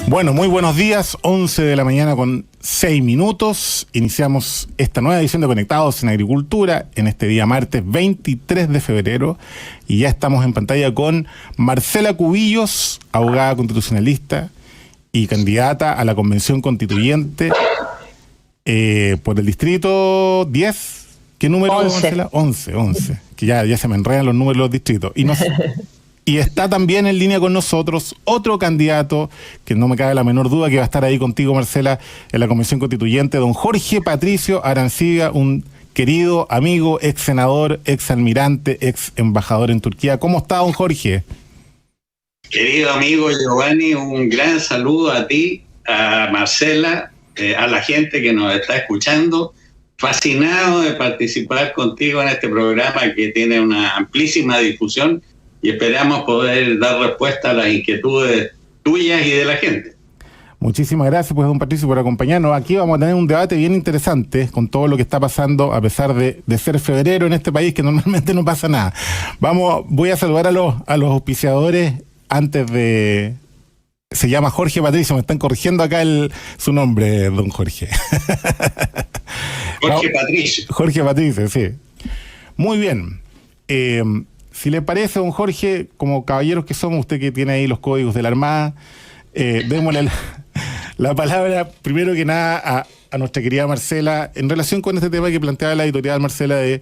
Bueno, muy buenos días, 11 de la mañana con 6 minutos. Iniciamos esta nueva edición de Conectados en Agricultura en este día martes 23 de febrero y ya estamos en pantalla con Marcela Cubillos, abogada constitucionalista y candidata a la Convención Constituyente por el distrito 10. ¿Qué número, 11. Marcela? 11. Que ya se me enredan los números de los distritos. Y está también en línea con nosotros otro candidato, que no me cabe la menor duda que va a estar ahí contigo, Marcela, en la Convención Constituyente, don Jorge Patricio Arancibia, un querido amigo, ex senador, ex almirante, ex embajador en Turquía. ¿Cómo está, don Jorge? Querido amigo Giovanni, un gran saludo a ti, a Marcela, a la gente que nos está escuchando. Fascinado de participar contigo en este programa que tiene una amplísima difusión y esperamos poder dar respuesta a las inquietudes tuyas y de la gente. Muchísimas gracias, pues, don Patricio, por acompañarnos. Aquí vamos a tener un debate bien interesante con todo lo que está pasando, a pesar de ser febrero en este país, que normalmente no pasa nada. Voy a saludar a los auspiciadores antes de... Se llama Jorge Patricio, me están corrigiendo acá su nombre, don Jorge. Jorge Patricio. Jorge Patricio, sí. Muy bien. Si le parece, don Jorge, como caballeros que somos, usted que tiene ahí los códigos de la Armada, démosle la palabra, primero que nada, a nuestra querida Marcela, en relación con este tema que planteaba la editorial Marcela de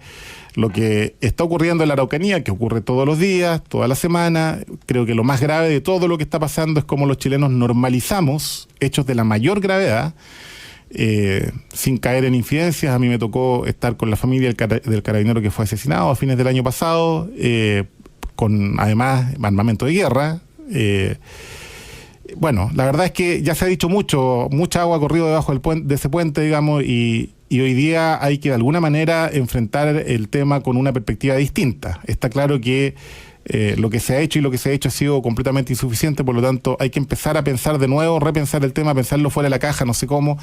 lo que está ocurriendo en la Araucanía, que ocurre todos los días, toda la semana. Creo que lo más grave de todo lo que está pasando es cómo los chilenos normalizamos hechos de la mayor gravedad, sin caer en infidencias. A mí me tocó estar con la familia del carabinero que fue asesinado a fines del año pasado, con además armamento de guerra. Bueno, la verdad es que ya se ha dicho mucha agua ha corrido debajo de ese puente, digamos, y hoy día hay que de alguna manera enfrentar el tema con una perspectiva distinta. Está claro que lo que se ha hecho ha sido completamente insuficiente, por lo tanto hay que empezar a pensar de nuevo, repensar el tema, pensarlo fuera de la caja, no sé cómo,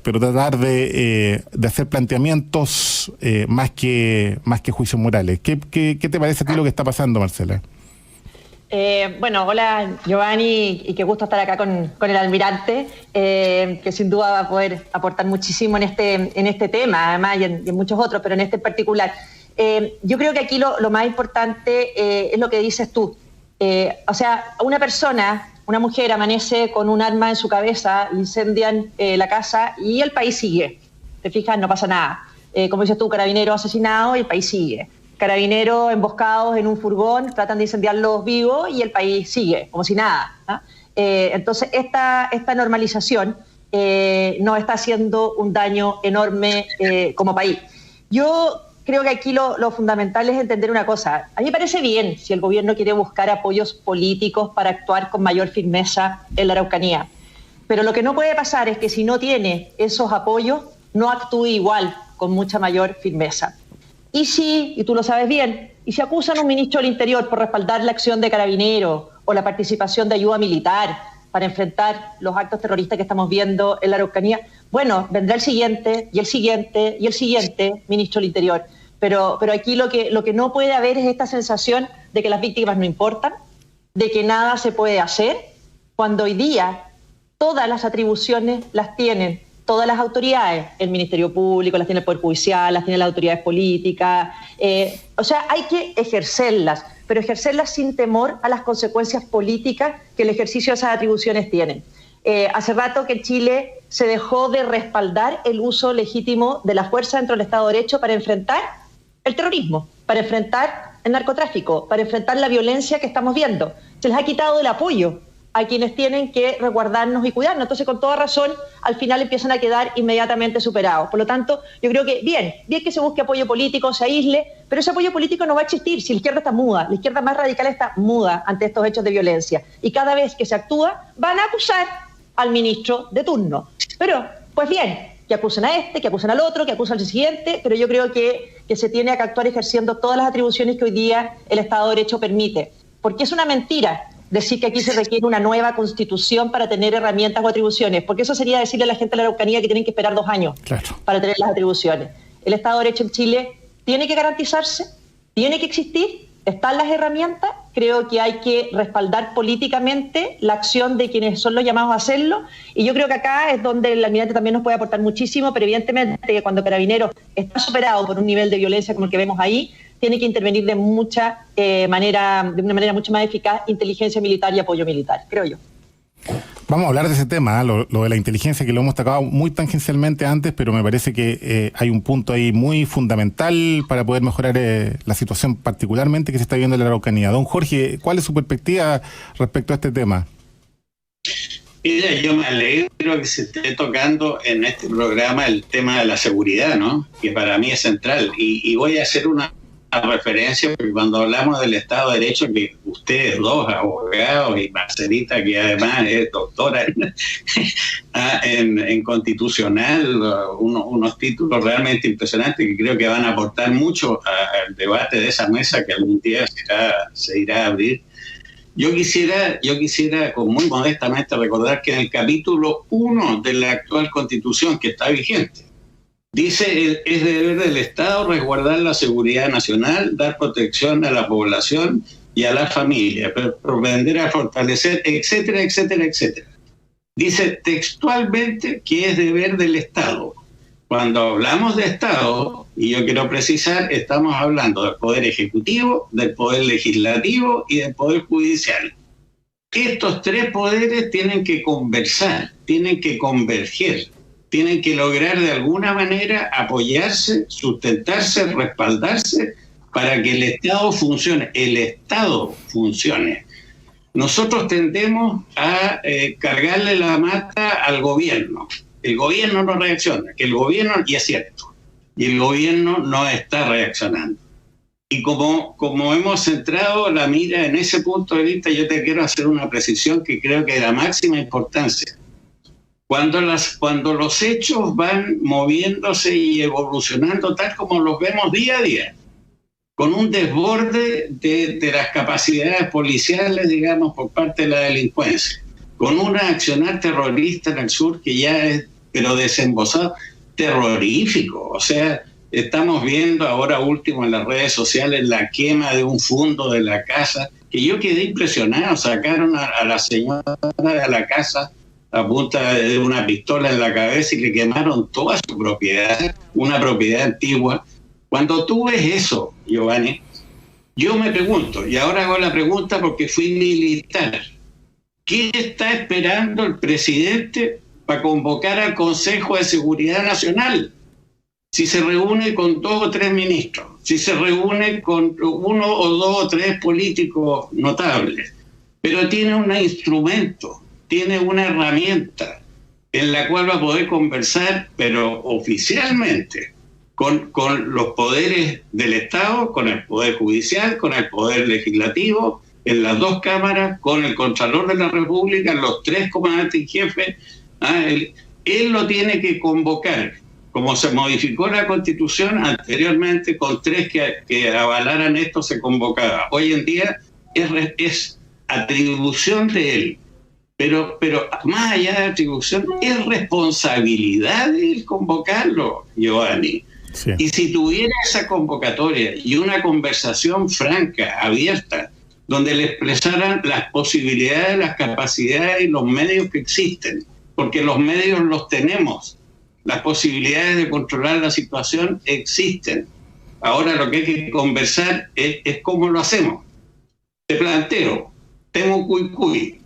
pero tratar de hacer planteamientos más que juicios morales. ¿Qué te parece a ti lo que está pasando, Marcela? Bueno, hola Giovanni, y qué gusto estar acá con el almirante, que sin duda va a poder aportar muchísimo en este tema, además, y en muchos otros, pero en este en particular. Yo creo que aquí lo más importante es lo que dices tú. O sea, una mujer amanece con un arma en su cabeza, incendian la casa y el país sigue. ¿Te fijas? No pasa nada. Como dices tú, carabinero asesinado y el país sigue. Carabineros emboscados en un furgón, tratan de incendiarlos vivos y el país sigue, como si nada, ¿no? Entonces, esta normalización nos está haciendo un daño enorme como país. Yo creo que aquí lo fundamental es entender una cosa. A mí me parece bien si el gobierno quiere buscar apoyos políticos para actuar con mayor firmeza en la Araucanía. Pero lo que no puede pasar es que si no tiene esos apoyos, no actúe igual, con mucha mayor firmeza. Y tú lo sabes bien, y si acusan a un ministro del Interior por respaldar la acción de Carabineros o la participación de ayuda militar para enfrentar los actos terroristas que estamos viendo en la Araucanía, bueno, vendrá el siguiente, y el siguiente, y el siguiente ministro del Interior. Pero aquí lo que no puede haber es esta sensación de que las víctimas no importan, de que nada se puede hacer, cuando hoy día todas las atribuciones las tienen todas las autoridades, el Ministerio Público, las tiene el Poder Judicial, las tienen las autoridades políticas. O sea, hay que ejercerlas, pero ejercerlas sin temor a las consecuencias políticas que el ejercicio de esas atribuciones tienen. Hace rato que en Chile se dejó de respaldar el uso legítimo de la fuerza dentro del Estado de Derecho para enfrentar el terrorismo, para enfrentar el narcotráfico, para enfrentar la violencia que estamos viendo. Se les ha quitado el apoyo a quienes tienen que resguardarnos y cuidarnos. Entonces, con toda razón, al final empiezan a quedar inmediatamente superados. Por lo tanto, yo creo que bien que se busque apoyo político, se aísle, pero ese apoyo político no va a existir si la izquierda está muda. La izquierda más radical está muda ante estos hechos de violencia. Y cada vez que se actúa, van a acusar al ministro de turno. Pero, pues bien, que acusen a este, que acusen al otro, que acusen al siguiente, pero yo creo que se tiene que actuar ejerciendo todas las atribuciones que hoy día el Estado de Derecho permite. Porque es una mentira decir que aquí se requiere una nueva constitución para tener herramientas o atribuciones, porque eso sería decirle a la gente de la Araucanía que tienen que esperar 2 años para tener las atribuciones. El Estado de Derecho en Chile tiene que garantizarse, tiene que existir, están las herramientas creo que hay que respaldar políticamente la acción de quienes son los llamados a hacerlo, y yo creo que acá es donde el almirante también nos puede aportar muchísimo, pero evidentemente cuando Carabineros está superado por un nivel de violencia como el que vemos ahí, tiene que intervenir de una manera mucho más eficaz, inteligencia militar y apoyo militar, creo yo. Vamos a hablar de ese tema, lo de la inteligencia, que lo hemos tocado muy tangencialmente antes, pero me parece que hay un punto ahí muy fundamental para poder mejorar la situación particularmente que se está viendo en la Araucanía. Don Jorge, ¿cuál es su perspectiva respecto a este tema? Mira, yo me alegro que se esté tocando en este programa el tema de la seguridad, ¿no? Que para mí es central. Y voy a hacer una referencia, porque cuando hablamos del Estado de Derecho, que ustedes dos, abogados, y Marcelita, que además es doctora en constitucional, unos títulos realmente impresionantes que creo que van a aportar mucho al debate de esa mesa que algún día se irá a abrir. Yo quisiera muy modestamente recordar que en el capítulo 1 de la actual Constitución, que está vigente, dice: es deber del Estado resguardar la seguridad nacional, dar protección a la población y a la familia, propender a fortalecer, etcétera, etcétera, etcétera. Dice textualmente que es deber del Estado. Cuando hablamos de Estado, y yo quiero precisar, estamos hablando del Poder Ejecutivo, del Poder Legislativo y del Poder Judicial. Estos tres poderes tienen que conversar, tienen que converger, tienen que lograr de alguna manera apoyarse, sustentarse, respaldarse para que el Estado funcione. El Estado funcione. Nosotros tendemos a cargarle la mata al gobierno. El gobierno no reacciona, y es cierto, y el gobierno no está reaccionando. Y como hemos centrado la mira en ese punto de vista, yo te quiero hacer una precisión que creo que es de la máxima importancia. Cuando los hechos van moviéndose y evolucionando tal como los vemos día a día, con un desborde de las capacidades policiales, digamos, por parte de la delincuencia, con un accionar terrorista en el sur que ya es, pero desembosado, terrorífico. O sea, estamos viendo ahora último en las redes sociales la quema de un fondo de la casa, que yo quedé impresionado. Sacaron a la señora de la casa a punta de una pistola en la cabeza y le quemaron toda su propiedad, una propiedad antigua. Cuando tú ves eso, Giovanni, yo me pregunto, y ahora hago la pregunta porque fui militar: ¿qué está esperando el presidente para convocar al Consejo de Seguridad Nacional? Si se reúne con 2 o 3 ministros, si se reúne con 1 o 2 o 3 políticos notables, pero tiene un instrumento, tiene una herramienta en la cual va a poder conversar, pero oficialmente, con los poderes del Estado, con el Poder Judicial, con el Poder Legislativo, en las 2 cámaras, con el Contralor de la República, los 3 comandantes en jefe. Él lo tiene que convocar, como se modificó la Constitución anteriormente, con 3 que avalaran esto se convocaba. Hoy en día es atribución de él, pero más allá de atribución, es responsabilidad de él convocarlo, Giovanni. Sí. Y si tuviera esa convocatoria y una conversación franca, abierta, donde le expresaran las posibilidades, las capacidades y los medios que existen, porque los medios los tenemos, las posibilidades de controlar la situación existen. Ahora lo que hay que conversar es cómo lo hacemos. Te planteo, tengo Cuicuy,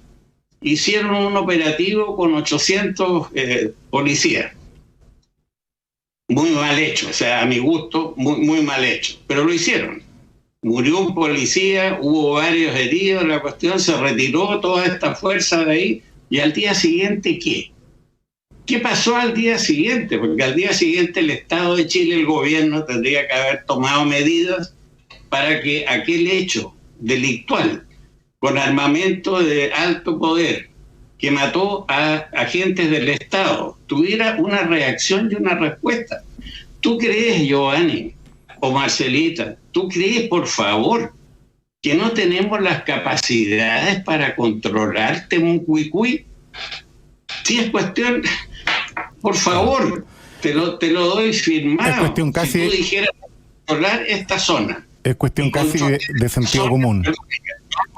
hicieron un operativo con 800 policías. Muy mal hecho, o sea, a mi gusto, muy mal hecho, pero lo hicieron. Murió un policía, hubo varios heridos, la cuestión se retiró toda esta fuerza de ahí, y al día siguiente, ¿qué? ¿Qué pasó al día siguiente? Porque al día siguiente el Estado de Chile, el gobierno, tendría que haber tomado medidas para que aquel hecho delictual, con armamento de alto poder, que mató a agentes del Estado, tuviera una reacción y una respuesta. ¿Tú crees, Giovanni o Marcelita, tú crees, por favor, que no tenemos las capacidades para controlar Temucuicui? Si es cuestión, por favor, te lo doy firmado. Es cuestión casi, si tú dijeras controlar esta zona. Es cuestión casi de sentido común.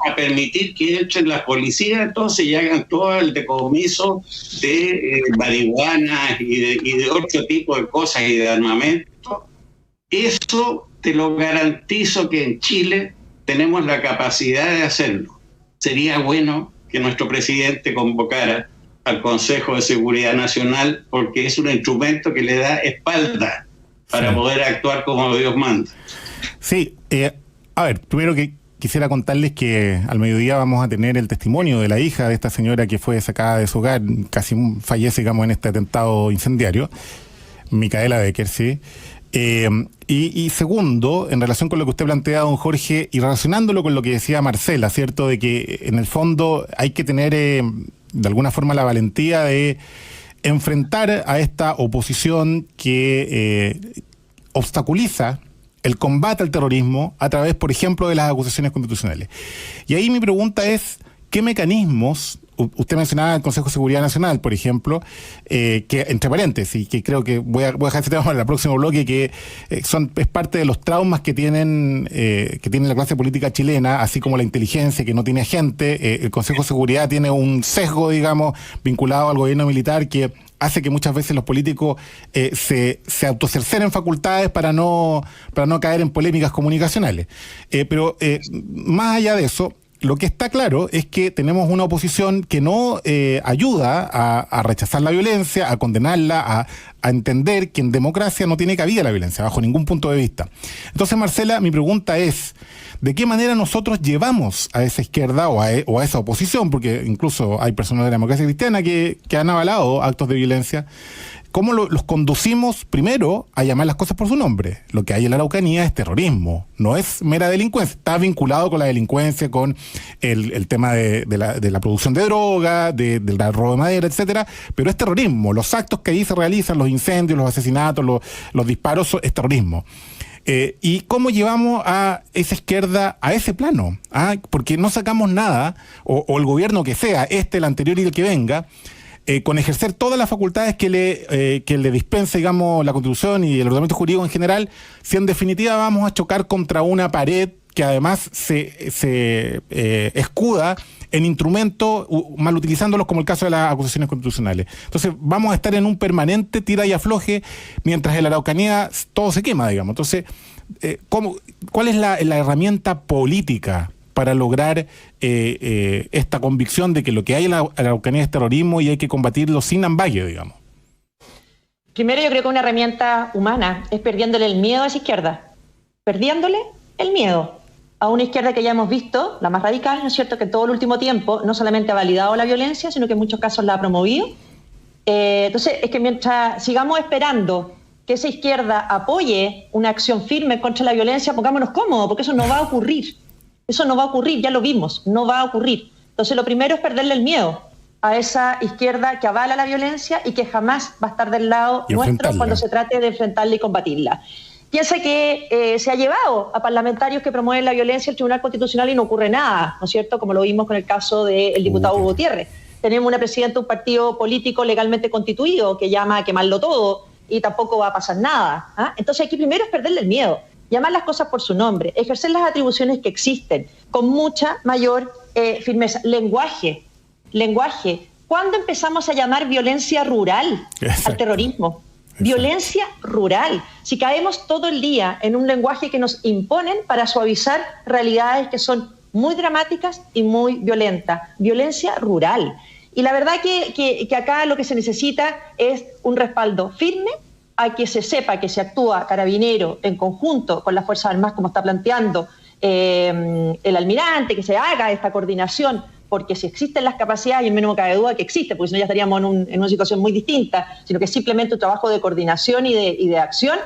a permitir que entren las policías entonces y hagan todo el decomiso de marihuana y de otro tipo de cosas y de armamento. Eso te lo garantizo que en Chile tenemos la capacidad de hacerlo. Sería bueno que nuestro presidente convocara al Consejo de Seguridad Nacional, porque es un instrumento que le da espalda para poder actuar como Dios manda. Sí, a ver, primero que quisiera contarles que al mediodía vamos a tener el testimonio de la hija de esta señora que fue sacada de su hogar, casi fallece, digamos, en este atentado incendiario, Micaela Becker, sí. Y segundo, en relación con lo que usted plantea, don Jorge, y relacionándolo con lo que decía Marcela, ¿cierto? De que en el fondo hay que tener de alguna forma la valentía de enfrentar a esta oposición que obstaculiza el combate al terrorismo a través, por ejemplo, de las acusaciones constitucionales. Y ahí mi pregunta es, ¿qué mecanismos? Usted mencionaba el Consejo de Seguridad Nacional, por ejemplo, que, entre paréntesis, que creo que voy a dejar ese tema para el próximo bloque, que es parte de los traumas que tiene la clase política chilena, así como la inteligencia que no tiene gente. El Consejo de Seguridad tiene un sesgo, digamos, vinculado al gobierno militar que hace que muchas veces los políticos se autocerceren facultades para no caer en polémicas comunicacionales. Pero más allá de eso, lo que está claro es que tenemos una oposición que no ayuda a rechazar la violencia, a condenarla, a entender que en democracia no tiene cabida la violencia, bajo ningún punto de vista. Entonces, Marcela, mi pregunta es, ¿de qué manera nosotros llevamos a esa izquierda o a esa oposición? Porque incluso hay personas de la democracia cristiana que han avalado actos de violencia. ¿Cómo los conducimos primero a llamar las cosas por su nombre? Lo que hay en la Araucanía es terrorismo, no es mera delincuencia. Está vinculado con la delincuencia, con el tema de la producción de droga, del robo de madera, etcétera, pero es terrorismo. Los actos que ahí se realizan, los incendios, los asesinatos, los disparos, es terrorismo. ¿Y cómo llevamos a esa izquierda a ese plano? Porque no sacamos nada, o el gobierno que sea, el anterior y el que venga, con ejercer todas las facultades que le dispensa, digamos, la Constitución y el ordenamiento jurídico en general, si en definitiva vamos a chocar contra una pared que además se escuda en instrumentos, mal utilizándolos, como el caso de las acusaciones constitucionales. Entonces vamos a estar en un permanente tira y afloje, mientras en la Araucanía todo se quema, digamos. Entonces, ¿cuál es la herramienta política para lograr esta convicción de que lo que hay en la Araucanía es terrorismo y hay que combatirlo sin ambague, digamos? Primero, yo creo que una herramienta humana es perdiéndole el miedo a esa izquierda, perdiéndole el miedo a una izquierda que ya hemos visto, la más radical, ¿no es cierto?, que en todo el último tiempo no solamente ha validado la violencia, sino que en muchos casos la ha promovido. Entonces, es que mientras sigamos esperando que esa izquierda apoye una acción firme contra la violencia, pongámonos cómodos, porque eso no va a ocurrir. Eso no va a ocurrir, ya lo vimos, no va a ocurrir. Entonces, lo primero es perderle el miedo a esa izquierda que avala la violencia y que jamás va a estar del lado nuestro cuando se trate de enfrentarla y combatirla. Piensa que se ha llevado a parlamentarios que promueven la violencia al Tribunal Constitucional y no ocurre nada, ¿no es cierto?, como lo vimos con el caso del diputado Hugo Gutiérrez. Tenemos una presidenta de un partido político legalmente constituido que llama a quemarlo todo y tampoco va a pasar nada. Entonces, aquí primero es perderle el miedo, llamar las cosas por su nombre, ejercer las atribuciones que existen con mucha mayor firmeza. Lenguaje. ¿Cuándo empezamos a llamar violencia rural al terrorismo? Violencia rural. Si caemos todo el día en un lenguaje que nos imponen para suavizar realidades que son muy dramáticas y muy violentas. Violencia rural. Y la verdad que acá lo que se necesita es un respaldo firme a que se sepa que se actúa Carabinero en conjunto con las Fuerzas Armadas, como está planteando el almirante, que se haga esta coordinación, porque si existen las capacidades, y en menos cabe duda que existe, porque si no ya estaríamos en una situación muy distinta, sino que es simplemente un trabajo de coordinación y de acción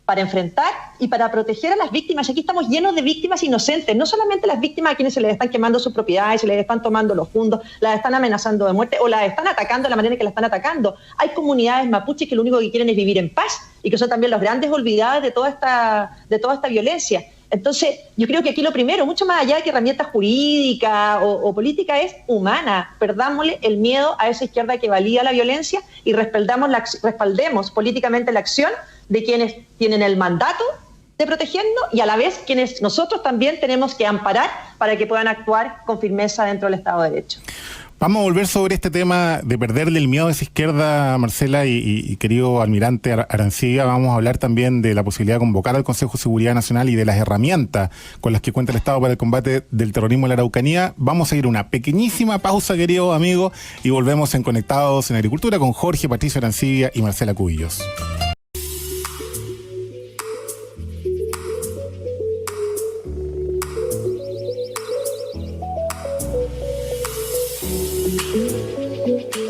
para enfrentar y para proteger a las víctimas. Aquí estamos llenos de víctimas inocentes, no solamente las víctimas a quienes se les están quemando sus propiedades, se les están tomando los fondos, las están amenazando de muerte o las están atacando de la manera en que las están atacando. Hay comunidades mapuches que lo único que quieren es vivir en paz y que son también los grandes olvidados de toda esta violencia. Entonces, yo creo que aquí lo primero, mucho más allá de que herramienta jurídica o política, es humana. Perdámosle el miedo a esa izquierda que valida la violencia y respaldemos políticamente la acción de quienes tienen el mandato de protegernos y a la vez quienes nosotros también tenemos que amparar para que puedan actuar con firmeza dentro del Estado de Derecho. Vamos a volver sobre este tema de perderle el miedo a esa izquierda, Marcela, y querido almirante Arancibia. Vamos a hablar también de la posibilidad de convocar al Consejo de Seguridad Nacional y de las herramientas con las que cuenta el Estado para el combate del terrorismo en la Araucanía. Vamos a ir a una pequeñísima pausa, queridos amigos, y volvemos en Conectados en Agricultura con Jorge Patricio Arancibia y Marcela Cubillos.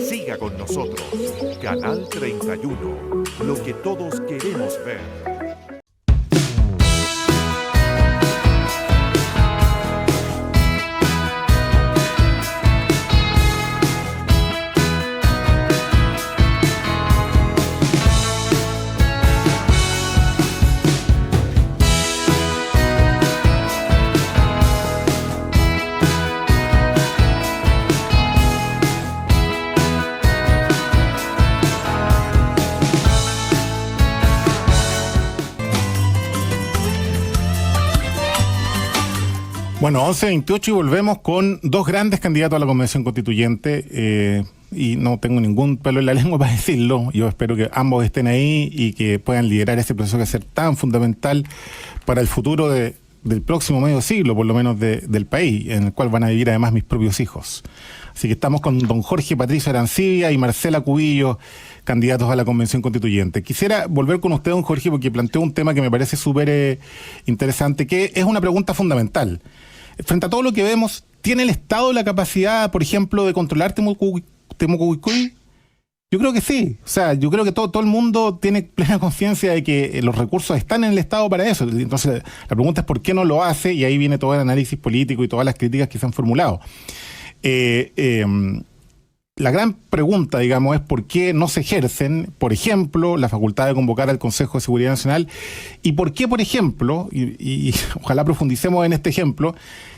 Siga con nosotros, Canal 31, lo que todos queremos ver. Bueno, 11:28 y volvemos con dos grandes candidatos a la Convención Constituyente y no tengo ningún pelo en la lengua para decirlo. Yo espero que ambos estén ahí y que puedan liderar ese proceso que va a ser tan fundamental para el futuro del próximo medio siglo, por lo menos del país, en el cual van a vivir además mis propios hijos. Así que estamos con don Jorge Patricio Arancibia y Marcela Cubillos, candidatos a la Convención Constituyente. Quisiera volver con usted, don Jorge, porque planteó un tema que me parece súper interesante, que es una pregunta fundamental. Frente a todo lo que vemos, ¿tiene el Estado la capacidad, por ejemplo, de controlar Temucuicui? Yo creo que sí. O sea, yo creo que todo el mundo tiene plena conciencia de que los recursos están en el Estado para eso. Entonces, la pregunta es por qué no lo hace, y ahí viene todo el análisis político y todas las críticas que se han formulado. La gran pregunta, digamos, es por qué no se ejercen, por ejemplo, la facultad de convocar al Consejo de Seguridad Nacional, y por qué, por ejemplo, y ojalá profundicemos en este ejemplo,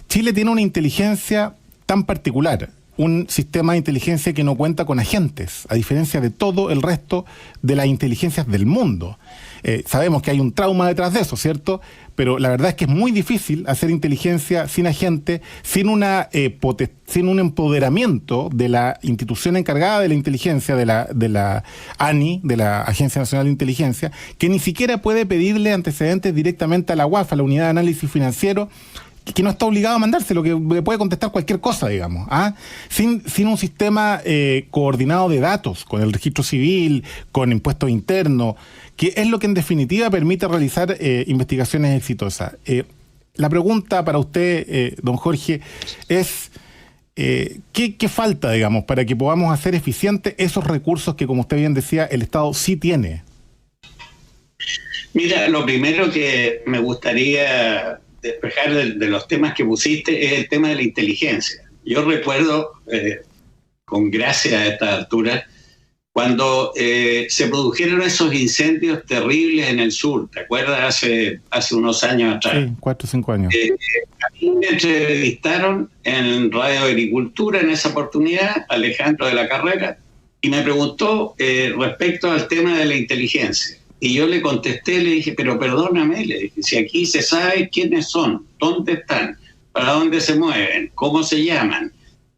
Chile tiene una inteligencia tan particular, un sistema de inteligencia que no cuenta con agentes, a diferencia de todo el resto de las inteligencias del mundo. Sabemos que hay un trauma detrás de eso, ¿cierto? Pero la verdad es que es muy difícil hacer inteligencia sin agente, sin un empoderamiento de la institución encargada de la inteligencia, de la ANI, de la Agencia Nacional de Inteligencia, que ni siquiera puede pedirle antecedentes directamente a la UAF, a la Unidad de Análisis Financiero, que no está obligado a mandárselo, que le puede contestar cualquier cosa, digamos, sin un sistema coordinado de datos, con el registro civil, con impuestos internos, que es lo que en definitiva permite realizar investigaciones exitosas. La pregunta para usted, don Jorge, es ¿qué falta, digamos, para que podamos hacer eficientes esos recursos que, como usted bien decía, el Estado sí tiene? Mira, lo primero que me gustaría despejar de los temas que pusiste es el tema de la inteligencia. Yo recuerdo, con gracia a esta altura, cuando se produjeron esos incendios terribles en el sur, ¿te acuerdas? Hace unos años atrás. Sí, 4 o 5 años. A mí me entrevistaron en Radio Agricultura en esa oportunidad, Alejandro de la Carrera, y me preguntó respecto al tema de la inteligencia. Y yo le contesté, le dije, pero perdóname, le dije, si aquí se sabe quiénes son, dónde están, para dónde se mueven, cómo se llaman.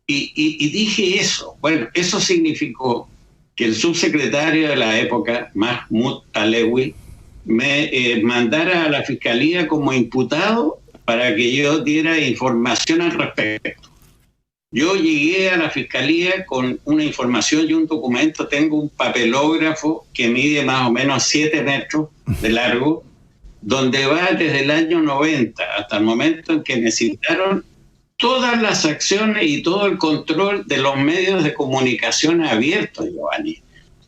Y dije eso. Bueno, eso significó que el subsecretario de la época, Mahmoud Alewi, me mandara a la Fiscalía como imputado para que yo diera información al respecto. Yo llegué a la Fiscalía con una información y un documento. Tengo un papelógrafo que mide más o menos 7 metros de largo, donde va desde el año 90 hasta el momento en que necesitaron todas las acciones y todo el control de los medios de comunicación abiertos, Giovanni,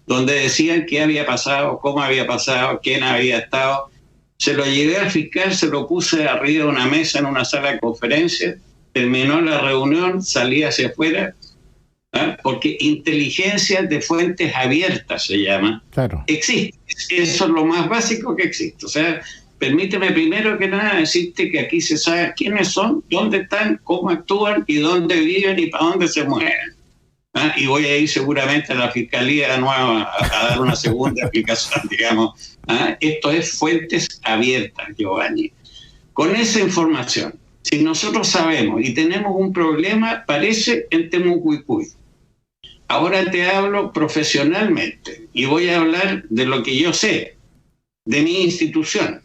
donde decían qué había pasado, cómo había pasado, quién había estado. Se lo llevé al fiscal, se lo puse arriba de una mesa en una sala de conferencias. Terminó la reunión, salí hacia afuera, porque inteligencia de fuentes abiertas se llama. Claro. Existe. Eso es lo más básico que existe. O sea, permíteme primero que nada decirte que aquí se sabe quiénes son, dónde están, cómo actúan y dónde viven y para dónde se mueven. Y voy a ir seguramente a la Fiscalía nueva a dar una segunda explicación, digamos. Esto es fuentes abiertas, Giovanni. Con esa información, si nosotros sabemos y tenemos un problema, parece en Temucuicui. Ahora te hablo profesionalmente y voy a hablar de lo que yo sé, de mi institución.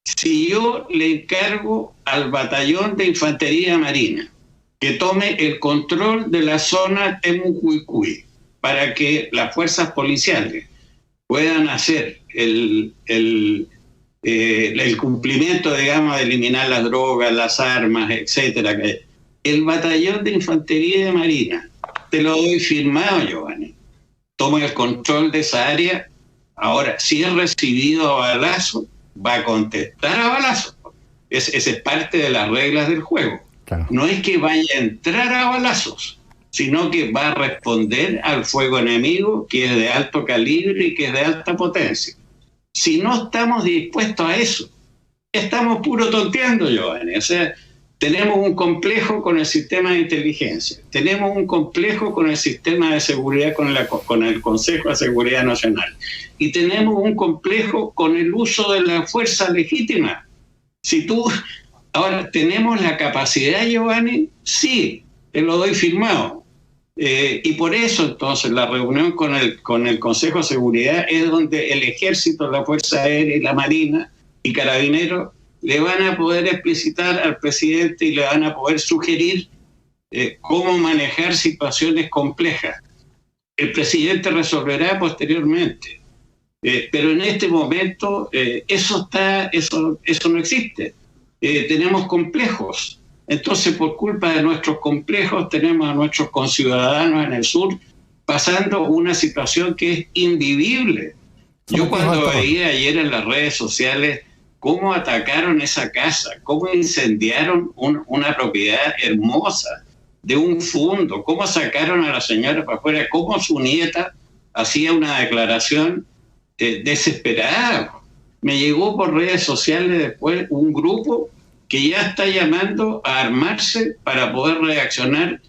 Si yo le encargo al batallón de infantería marina que tome el control de la zona Temucuicui para que las fuerzas policiales puedan hacer el cumplimiento, digamos, de eliminar las drogas, las armas, etcétera. El batallón de infantería marina, te lo doy firmado, Giovanni, toma el control de esa área. Ahora, si es recibido a balazo, va a contestar a balazo. Esa es parte de las reglas del juego. Claro. No es que vaya a entrar a balazos, sino que va a responder al fuego enemigo, que es de alto calibre y que es de alta potencia. Si no estamos dispuestos a eso, estamos puro tonteando, Giovanni. O sea, tenemos un complejo con el sistema de inteligencia, tenemos un complejo con el sistema de seguridad, con el Consejo de Seguridad Nacional, y tenemos un complejo con el uso de la fuerza legítima. Ahora, ¿tenemos la capacidad, Giovanni? Sí, te lo doy firmado. Y por eso, entonces, la reunión con el Consejo de Seguridad es donde el Ejército, la Fuerza Aérea y la Marina y Carabineros le van a poder explicitar al presidente y le van a poder sugerir cómo manejar situaciones complejas. El presidente resolverá posteriormente. Pero en este momento eso no existe. Tenemos complejos. Entonces, por culpa de nuestros complejos, tenemos a nuestros conciudadanos en el sur pasando una situación que es invivible. Yo cuando veía ayer en las redes sociales cómo atacaron esa casa, cómo incendiaron una propiedad hermosa de un fondo, cómo sacaron a la señora para afuera, cómo su nieta hacía una declaración desesperada. Me llegó por redes sociales después un grupo que ya está llamando a armarse para poder reaccionar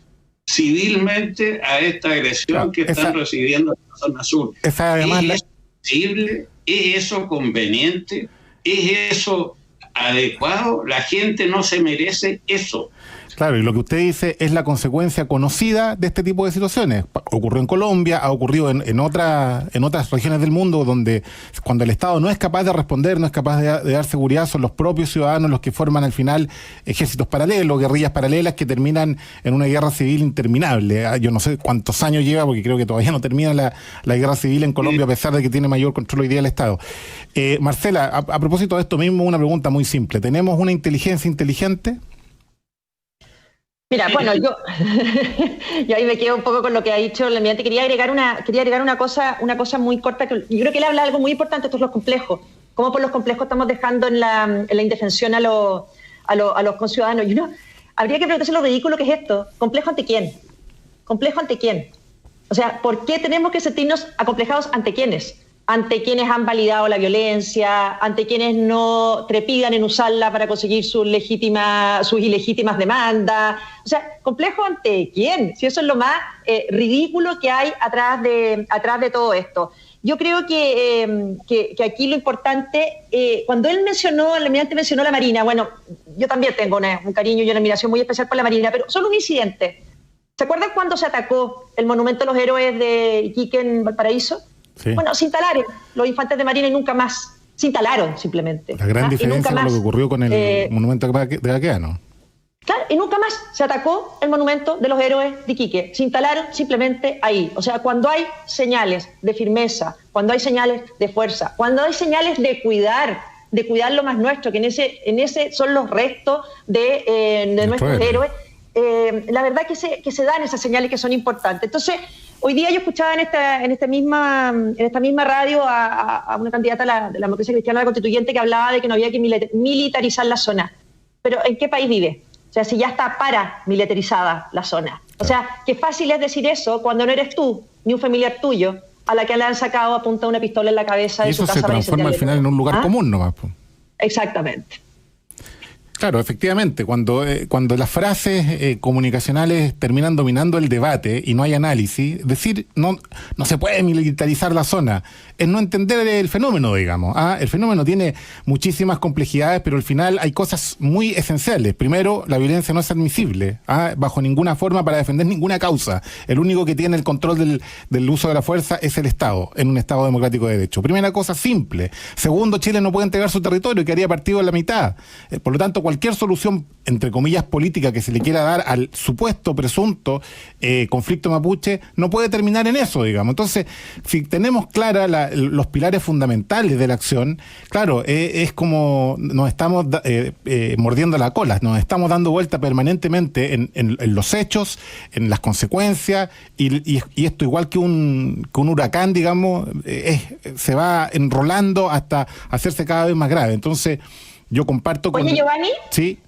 civilmente a esta agresión que están recibiendo en la zona sur. Además, ¿Es posible? ¿Es eso conveniente? ¿Es eso adecuado? La gente no se merece eso. Claro, y lo que usted dice es la consecuencia conocida de este tipo de situaciones. Ocurrió en Colombia, ha ocurrido en otras regiones del mundo donde cuando el Estado no es capaz de responder, no es capaz de dar seguridad, son los propios ciudadanos los que forman al final ejércitos paralelos, guerrillas paralelas que terminan en una guerra civil interminable. Yo no sé cuántos años lleva, porque creo que todavía no termina la guerra civil en Colombia, a pesar de que tiene mayor control hoy día el Estado. Marcela, a propósito de esto mismo, una pregunta muy simple. ¿Tenemos una inteligencia inteligente? Mira, bueno, yo ahí me quedo un poco con lo que ha dicho el almirante. Quería agregar una cosa muy corta, que yo creo que él habla de algo muy importante, estos son los complejos. Cómo por los complejos estamos dejando en la indefensión a los conciudadanos. Y habría que preguntarse lo ridículo que es esto. ¿Complejo ante quién? ¿Complejo ante quién? O sea, ¿por qué tenemos que sentirnos acomplejados ante quiénes? Ante quienes han validado la violencia, ante quienes no trepidan en usarla para conseguir sus ilegítimas demandas. O sea, ¿complejo ante quién? Si eso es lo más ridículo que hay atrás de todo esto. Yo creo que aquí lo importante, cuando el almirante mencionó la Marina, bueno, yo también tengo un cariño y una admiración muy especial por la Marina, pero solo un incidente. ¿Se acuerdan cuando se atacó el monumento a los héroes de Iquique en Valparaíso? Sí. Bueno, se instalaron los infantes de Marina y nunca más. Se instalaron simplemente. La gran diferencia con lo que ocurrió con el monumento de Baqueano. Claro, y nunca más se atacó el monumento de los héroes de Iquique. Se instalaron simplemente ahí. O sea, cuando hay señales de firmeza, cuando hay señales de fuerza, cuando hay señales de cuidar lo más nuestro, que en ese son los restos de nuestros héroes, la verdad que se dan esas señales que son importantes. Entonces, hoy día yo escuchaba en esta misma radio a una candidata de la democracia cristiana, la constituyente, que hablaba de que no había que militarizar la zona. Pero ¿en qué país vive? O sea, si ya está paramilitarizada la zona. O sea, qué fácil es decir eso cuando no eres tú, ni un familiar tuyo, a la que le han sacado a punta una pistola en la cabeza de su casa. Y eso se transforma al final en un lugar común nomás. Exactamente. Claro, efectivamente, cuando las frases comunicacionales terminan dominando el debate y no hay análisis, es decir, no se puede militarizar la zona, es no entender el fenómeno, digamos. El fenómeno tiene muchísimas complejidades, pero al final hay cosas muy esenciales. Primero, la violencia no es admisible, bajo ninguna forma para defender ninguna causa. El único que tiene el control del uso de la fuerza es el Estado, en un Estado democrático de derecho. Primera cosa simple. Segundo, Chile no puede entregar su territorio, quedaría partido en la mitad. Por lo tanto, cualquier solución, entre comillas, política que se le quiera dar al supuesto, presunto conflicto mapuche, no puede terminar en eso, digamos. Entonces, si tenemos clara los pilares fundamentales de la acción, claro, es como nos estamos mordiendo la cola, nos estamos dando vuelta permanentemente en los hechos, en las consecuencias, y esto igual que un huracán, digamos, se va enrolando hasta hacerse cada vez más grave. Entonces, yo comparto con... Oye, Giovanni, sí.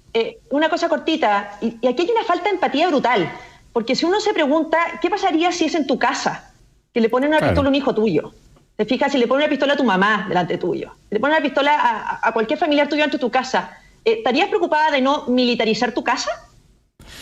Una cosa cortita, y aquí hay una falta de empatía brutal, porque si uno se pregunta, ¿qué pasaría si es en tu casa? Que le ponen una pistola a un hijo tuyo. ¿Te fijas? Si le ponen una pistola a tu mamá delante tuyo, si le ponen una pistola a cualquier familiar tuyo dentro de tu casa, ¿estarías preocupada de no militarizar tu casa?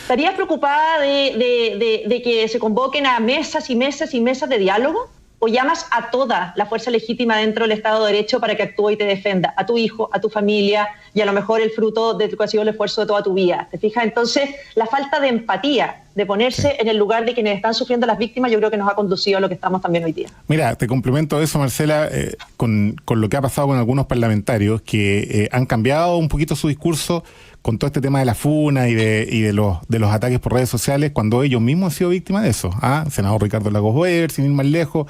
¿Estarías preocupada de que se convoquen a mesas y mesas y mesas de diálogo? ¿O llamas a toda la fuerza legítima dentro del Estado de Derecho para que actúe y te defienda? A tu hijo, a tu familia y a lo mejor el fruto de lo que ha sido el esfuerzo de toda tu vida. ¿Te fijas? Entonces, la falta de empatía, de ponerse en el lugar de quienes están sufriendo las víctimas, yo creo que nos ha conducido a lo que estamos también hoy día. Mira, te complemento eso, Marcela, con lo que ha pasado con algunos parlamentarios que han cambiado un poquito su discurso con todo este tema de la funa y de los ataques por redes sociales, cuando ellos mismos han sido víctimas de eso. Senador Ricardo Lagos Weber, sin ir más lejos,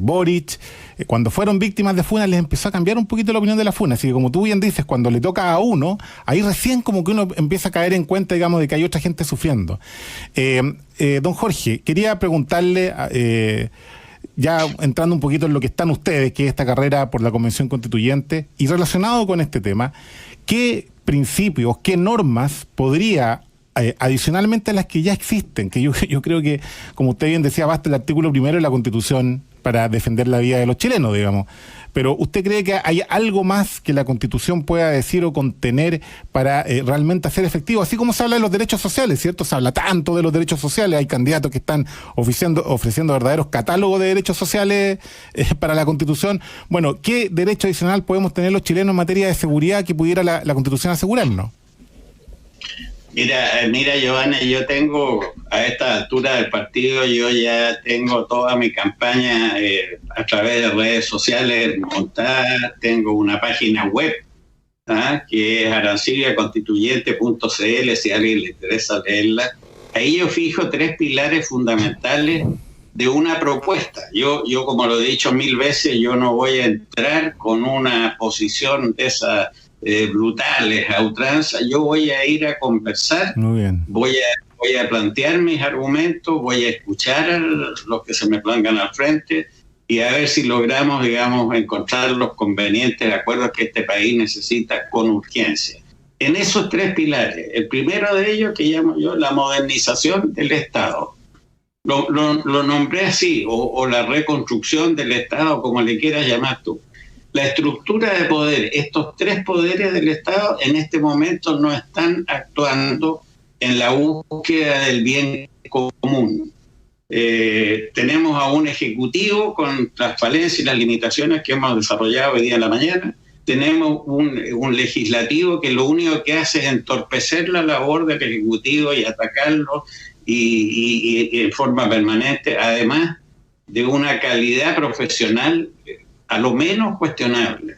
Boric, cuando fueron víctimas de funa les empezó a cambiar un poquito la opinión de la funa. Así que como tú bien dices, cuando le toca a uno, ahí recién como que uno empieza a caer en cuenta, digamos, de que hay otra gente sufriendo. Don Jorge, quería preguntarle... ya entrando un poquito en lo que están ustedes, que es esta carrera por la Convención Constituyente, y relacionado con este tema, ¿qué principios, qué normas podría, adicionalmente a las que ya existen, que yo creo que, como usted bien decía, basta el artículo 1 de la Constitución para defender la vida de los chilenos, digamos, pero ¿usted cree que hay algo más que la Constitución pueda decir o contener para realmente hacer efectivo? Así como se habla de los derechos sociales, ¿cierto? Se habla tanto de los derechos sociales, hay candidatos que están ofreciendo verdaderos catálogos de derechos sociales para la Constitución. Bueno, ¿qué derecho adicional podemos tener los chilenos en materia de seguridad que pudiera la Constitución asegurarnos? Mira, Giovanni, yo tengo a esta altura del partido, yo ya tengo toda mi campaña a través de redes sociales montada, tengo una página web que es aranciliaconstituyente.cl, si a alguien le interesa leerla. Ahí yo fijo 3 pilares fundamentales de una propuesta. Yo como lo he dicho 1000 veces, yo no voy a entrar con una posición de esa brutales, a ultranza. Yo voy a ir a conversar. Muy bien. Voy a plantear mis argumentos, voy a escuchar a los que se me pongan al frente y a ver si logramos, digamos, encontrar los convenientes acuerdos que este país necesita con urgencia. En esos 3 pilares, el primero de ellos, que llamo yo la modernización del Estado, lo nombré así, o la reconstrucción del Estado, como le quieras llamar tú. La estructura de poder, estos 3 poderes del Estado en este momento no están actuando en la búsqueda del bien común. Tenemos a un ejecutivo con las falencias y las limitaciones que hemos desarrollado hoy día en la mañana. Tenemos un legislativo que lo único que hace es entorpecer la labor del ejecutivo y atacarlo y en forma permanente, además de una calidad profesional a lo menos cuestionable.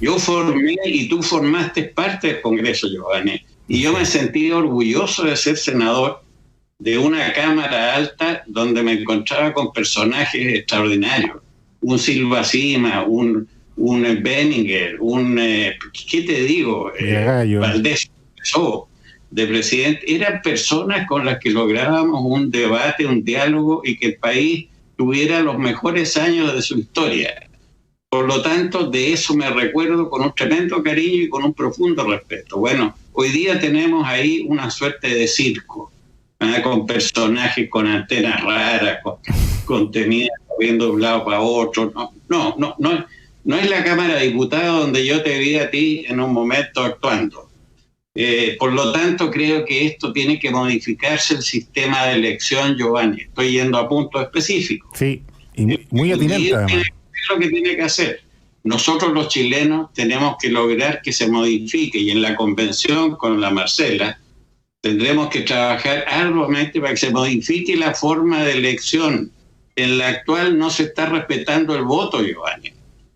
Yo formé y tú formaste parte del Congreso, Giovanni, y yo me sentí orgulloso de ser senador de una Cámara Alta donde me encontraba con personajes extraordinarios. Un Silva Sima, un Benninger, ¿qué te digo? Valdés de presidente. Eran personas con las que lográbamos un debate, un diálogo y que el país tuviera los mejores años de su historia. Por lo tanto, de eso me recuerdo con un tremendo cariño y con un profundo respeto. Bueno, hoy día tenemos ahí una suerte de circo, con personajes con antenas raras, con contenidos viendo de un lado para otro. No es la Cámara de Diputados donde yo te vi a ti en un momento actuando. Por lo tanto, creo que esto tiene que modificarse el sistema de elección, Giovanni. Estoy yendo a puntos específicos. Sí, y muy atinente además. Es lo que tiene que hacer. Nosotros los chilenos tenemos que lograr que se modifique, y en la convención con la Marcela tendremos que trabajar arduamente para que se modifique la forma de elección. En la actual no se está respetando el voto, Giovanni.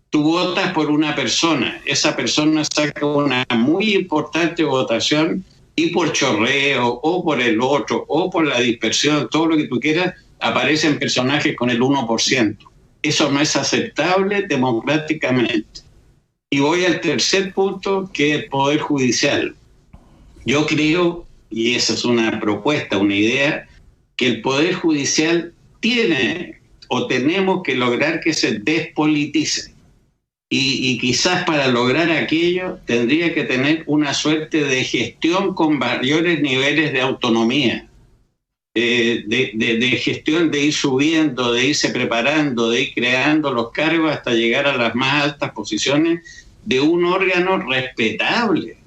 Tú votas por una persona, esa persona saca una muy importante votación y por chorreo o por el otro o por la dispersión, todo lo que tú quieras, aparecen personajes con el 1%. Eso no es aceptable democráticamente. Y voy al tercer punto, que es el Poder Judicial. Yo creo, y esa es una propuesta, una idea, que el Poder Judicial tiene o tenemos que lograr que se despolitice. Y quizás para lograr aquello tendría que tener una suerte de gestión con mayores niveles de autonomía, de gestión, de ir subiendo, de irse preparando, de ir creando los cargos hasta llegar a las más altas posiciones de un órgano respetable,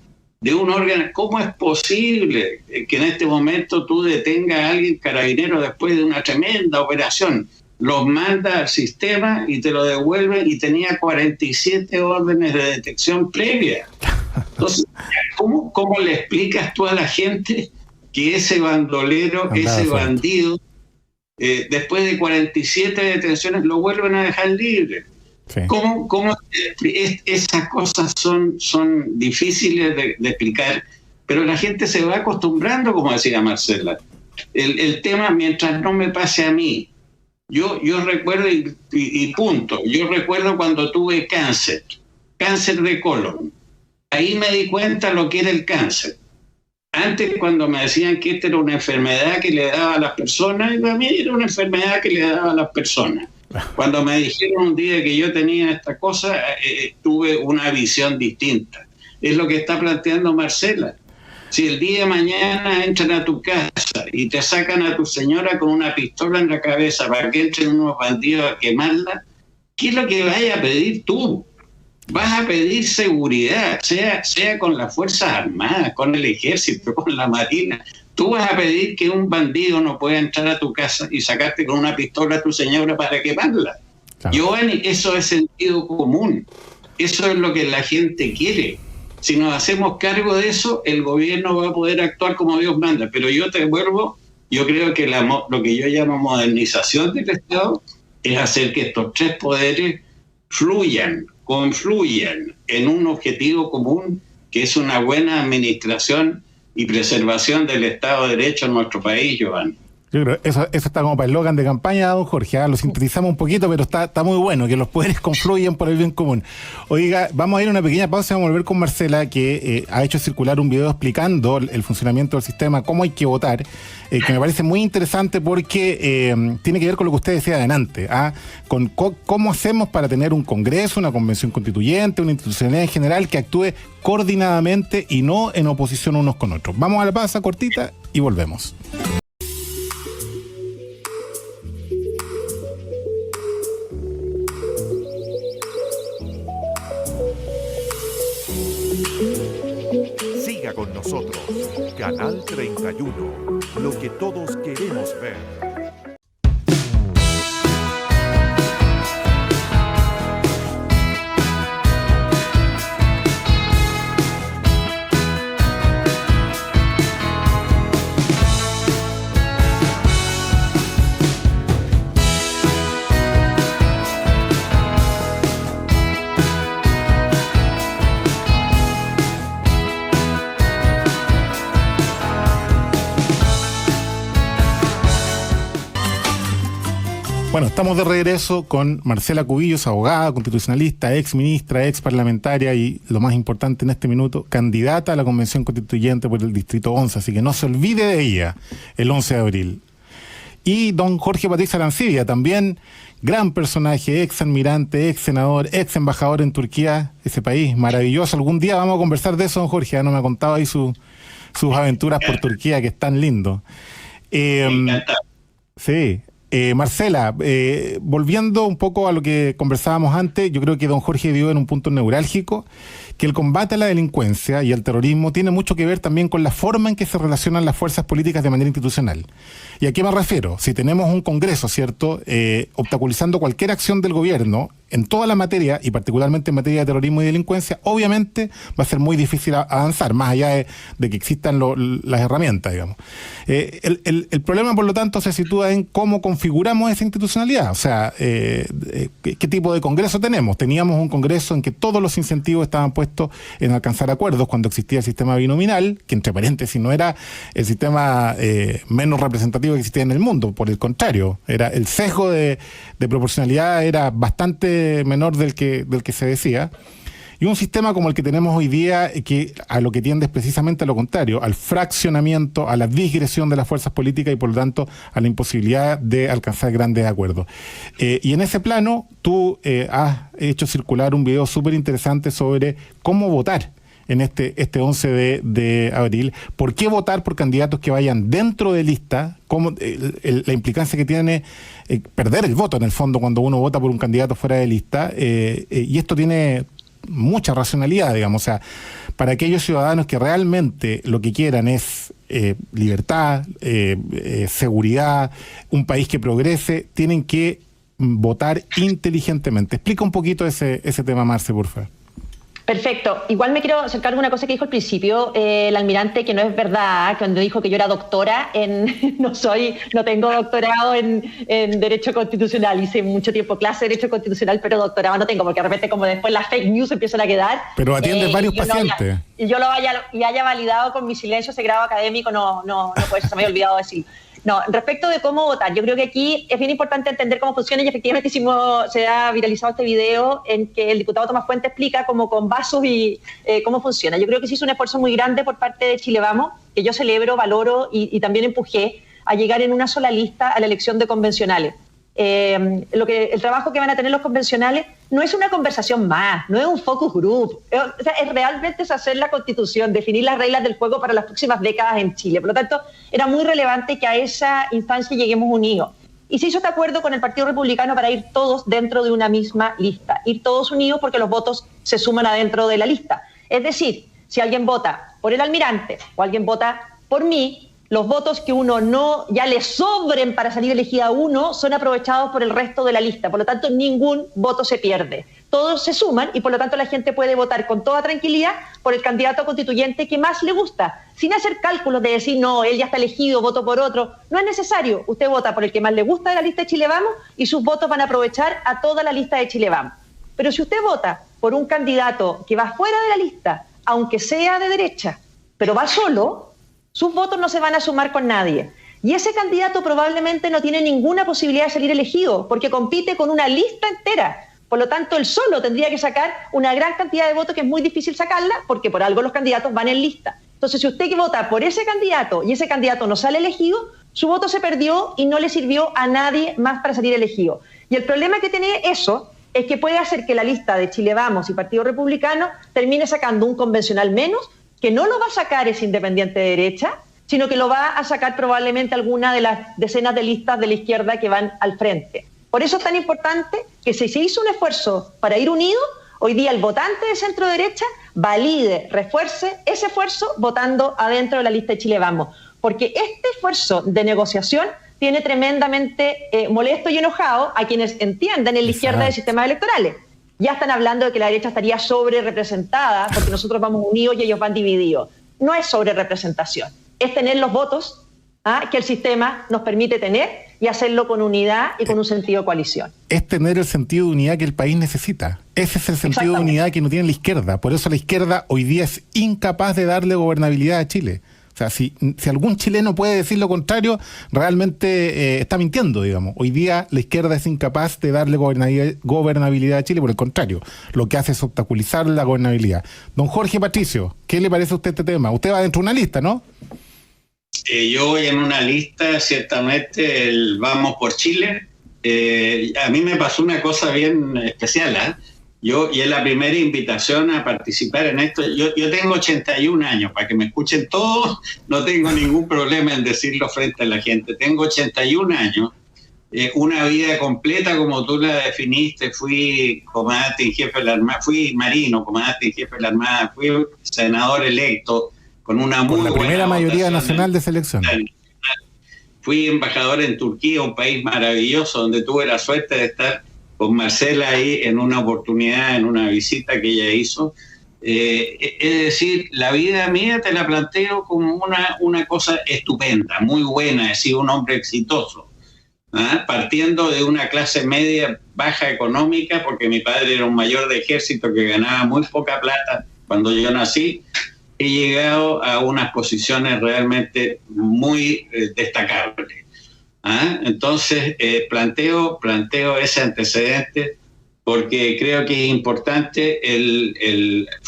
de un órgano. ¿Cómo es posible que en este momento tú detengas a alguien, carabinero, después de una tremenda operación? Los manda al sistema y te lo devuelve, y tenía 47 órdenes de detección previa. Entonces, ¿cómo le explicas tú a la gente que ese bandolero, ese bandido, después de 47 detenciones lo vuelven a dejar libre? Sí. ¿Cómo esas cosas son difíciles de explicar, pero la gente se va acostumbrando, como decía Marcela. El tema, mientras no me pase a mí. Yo recuerdo, y punto, yo recuerdo cuando tuve cáncer de colon. Ahí me di cuenta lo que era el cáncer. Antes, cuando me decían que esta era una enfermedad que le daba a las personas, y para mí era una enfermedad que le daba a las personas. Cuando me dijeron un día que yo tenía esta cosa, tuve una visión distinta. Es lo que está planteando Marcela. Si el día de mañana entran a tu casa y te sacan a tu señora con una pistola en la cabeza para que entren unos bandidos a quemarla, ¿qué es lo que vayas a pedir tú? Vas a pedir seguridad, sea con las Fuerzas Armadas, con el Ejército, con la Marina. Tú vas a pedir que un bandido no pueda entrar a tu casa y sacarte con una pistola a tu señora para quemarla. Claro. Giovanni, eso es sentido común. Eso es lo que la gente quiere. Si nos hacemos cargo de eso, el gobierno va a poder actuar como Dios manda. Pero yo te vuelvo, yo creo que lo que yo llamo modernización del Estado es hacer que estos tres poderes confluyan en un objetivo común, que es una buena administración y preservación del Estado de Derecho en nuestro país, Giovanni. Yo creo que eso está como para el eslogan de campaña, don Jorge. Lo sintetizamos un poquito, pero está muy bueno, que los poderes confluyen por el bien común. Oiga, vamos a ir a una pequeña pausa y vamos a volver con Marcela, que ha hecho circular un video explicando el funcionamiento del sistema, cómo hay que votar, que me parece muy interesante porque tiene que ver con lo que usted decía adelante, con cómo hacemos para tener un congreso, una convención constituyente, una institucionalidad en general que actúe coordinadamente y no en oposición unos con otros. Vamos a la pausa cortita y volvemos. Siga con nosotros, Canal 31, lo que todos queremos ver. Bueno, estamos de regreso con Marcela Cubillos, abogada, constitucionalista, ex ministra, ex parlamentaria y, lo más importante en este minuto, candidata a la Convención Constituyente por el Distrito 11, así que no se olvide de ella el 11 de abril. Y don Jorge Patricio Arancibia, también gran personaje, ex almirante, ex senador, ex embajador en Turquía, ese país maravilloso. Algún día vamos a conversar de eso, don Jorge, no me ha contado ahí sus aventuras por Turquía, que es tan lindo. Sí. Marcela, volviendo un poco a lo que conversábamos antes, yo creo que don Jorge dio en un punto neurálgico que el combate a la delincuencia y al terrorismo tiene mucho que ver también con la forma en que se relacionan las fuerzas políticas de manera institucional. ¿Y a qué me refiero? Si tenemos un Congreso, ¿cierto?, obstaculizando cualquier acción del gobierno en toda la materia, y particularmente en materia de terrorismo y delincuencia, obviamente va a ser muy difícil avanzar, más allá de que existan las herramientas, digamos. El problema, por lo tanto, se sitúa en cómo configuramos esa institucionalidad. O sea, ¿qué tipo de Congreso tenemos? Teníamos un Congreso en que todos los incentivos estaban puestos en alcanzar acuerdos cuando existía el sistema binominal, que entre paréntesis no era el sistema menos representativo que existía en el mundo, por el contrario, era el sesgo de proporcionalidad era bastante menor del que se decía. Y un sistema como el que tenemos hoy día, que a lo que tiende es precisamente a lo contrario, al fraccionamiento, a la digresión de las fuerzas políticas y por lo tanto a la imposibilidad de alcanzar grandes acuerdos. Y en ese plano tú has hecho circular un video súper interesante sobre cómo votar en este 11 de abril. ¿Por qué votar por candidatos que vayan dentro de lista? ¿Cómo, la implicancia que tiene perder el voto en el fondo cuando uno vota por un candidato fuera de lista? Y esto tiene mucha racionalidad, digamos. O sea, para aquellos ciudadanos que realmente lo que quieran es libertad, seguridad, un país que progrese, tienen que votar inteligentemente. Explica un poquito ese tema, Marce, por favor. Perfecto. Igual me quiero acercar a una cosa que dijo al principio el almirante, que no es verdad, cuando dijo que yo era doctora no tengo doctorado en Derecho Constitucional. Hice mucho tiempo clase de Derecho Constitucional, pero doctorado no tengo, porque de repente como después las fake news empiezan a quedar. Pero atiendes varios pacientes. Y yo lo haya validado con mi silencio ese grado académico, no puede ser, se me había olvidado decir. No, respecto de cómo votar, yo creo que aquí es bien importante entender cómo funciona y efectivamente se ha viralizado este video en que el diputado Tomás Fuentes explica cómo con vasos y cómo funciona. Yo creo que se hizo un esfuerzo muy grande por parte de Chile Vamos, que yo celebro, valoro y también empujé a llegar en una sola lista a la elección de convencionales. El trabajo que van a tener los convencionales no es una conversación más, no es un focus group, es realmente hacer la Constitución, definir las reglas del juego para las próximas décadas en Chile. Por lo tanto, era muy relevante que a esa instancia lleguemos unidos. Y se hizo este acuerdo con el Partido Republicano para ir todos dentro de una misma lista, ir todos unidos porque los votos se suman adentro de la lista. Es decir, si alguien vota por el almirante o alguien vota por mí, los votos que uno ya le sobren para salir elegida uno son aprovechados por el resto de la lista. Por lo tanto, ningún voto se pierde. Todos se suman y por lo tanto la gente puede votar con toda tranquilidad por el candidato constituyente que más le gusta, sin hacer cálculos de decir, no, él ya está elegido, voto por otro. No es necesario. Usted vota por el que más le gusta de la lista de Chile Vamos y sus votos van a aprovechar a toda la lista de Chile Vamos. Pero si usted vota por un candidato que va fuera de la lista, aunque sea de derecha, pero va solo, sus votos no se van a sumar con nadie. Y ese candidato probablemente no tiene ninguna posibilidad de salir elegido, porque compite con una lista entera. Por lo tanto, él solo tendría que sacar una gran cantidad de votos que es muy difícil sacarla, porque por algo los candidatos van en lista. Entonces, si usted vota por ese candidato y ese candidato no sale elegido, su voto se perdió y no le sirvió a nadie más para salir elegido. Y el problema que tiene eso es que puede hacer que la lista de Chile Vamos y Partido Republicano termine sacando un convencional menos, que no lo va a sacar ese independiente de derecha, sino que lo va a sacar probablemente alguna de las decenas de listas de la izquierda que van al frente. Por eso es tan importante que si se hizo un esfuerzo para ir unidos, hoy día el votante de centro derecha valide, refuerce ese esfuerzo votando adentro de la lista de Chile Vamos. Porque este esfuerzo de negociación tiene tremendamente molesto y enojado a quienes entienden en la izquierda de sistemas electorales. Ya están hablando de que la derecha estaría sobre representada porque nosotros vamos unidos y ellos van divididos. No es sobre representación, es tener los votos que el sistema nos permite tener y hacerlo con unidad y con un sentido de coalición. Es tener el sentido de unidad que el país necesita. Ese es el sentido de unidad que no tiene la izquierda. Por eso la izquierda hoy día es incapaz de darle gobernabilidad a Chile. O sea, si algún chileno puede decir lo contrario, realmente está mintiendo, digamos. Hoy día la izquierda es incapaz de darle gobernabilidad a Chile, por el contrario, lo que hace es obstaculizar la gobernabilidad. Don Jorge Patricio, ¿qué le parece a usted este tema? Usted va dentro de una lista, ¿no? Yo voy en una lista, ciertamente, el Vamos por Chile. A mí me pasó una cosa bien especial, y es la primera invitación a participar en esto. Yo tengo 81 años, para que me escuchen todos, no tengo ningún problema en decirlo frente a la gente. Tengo 81 años, una vida completa como tú la definiste. Fui comandante en jefe de la Armada, fui marino, comandante en jefe de la Armada, fui senador electo con una muy buena primera mayoría nacional de selección. Fui embajador en Turquía, un país maravilloso donde tuve la suerte de estar con Marcela ahí en una oportunidad, en una visita que ella hizo. Es decir, la vida mía te la planteo como una cosa estupenda, muy buena, es decir, un hombre exitoso, partiendo de una clase media baja económica, porque mi padre era un mayor de ejército que ganaba muy poca plata cuando yo nací. He llegado a unas posiciones realmente muy destacables. Entonces, planteo ese antecedente porque creo que es importante.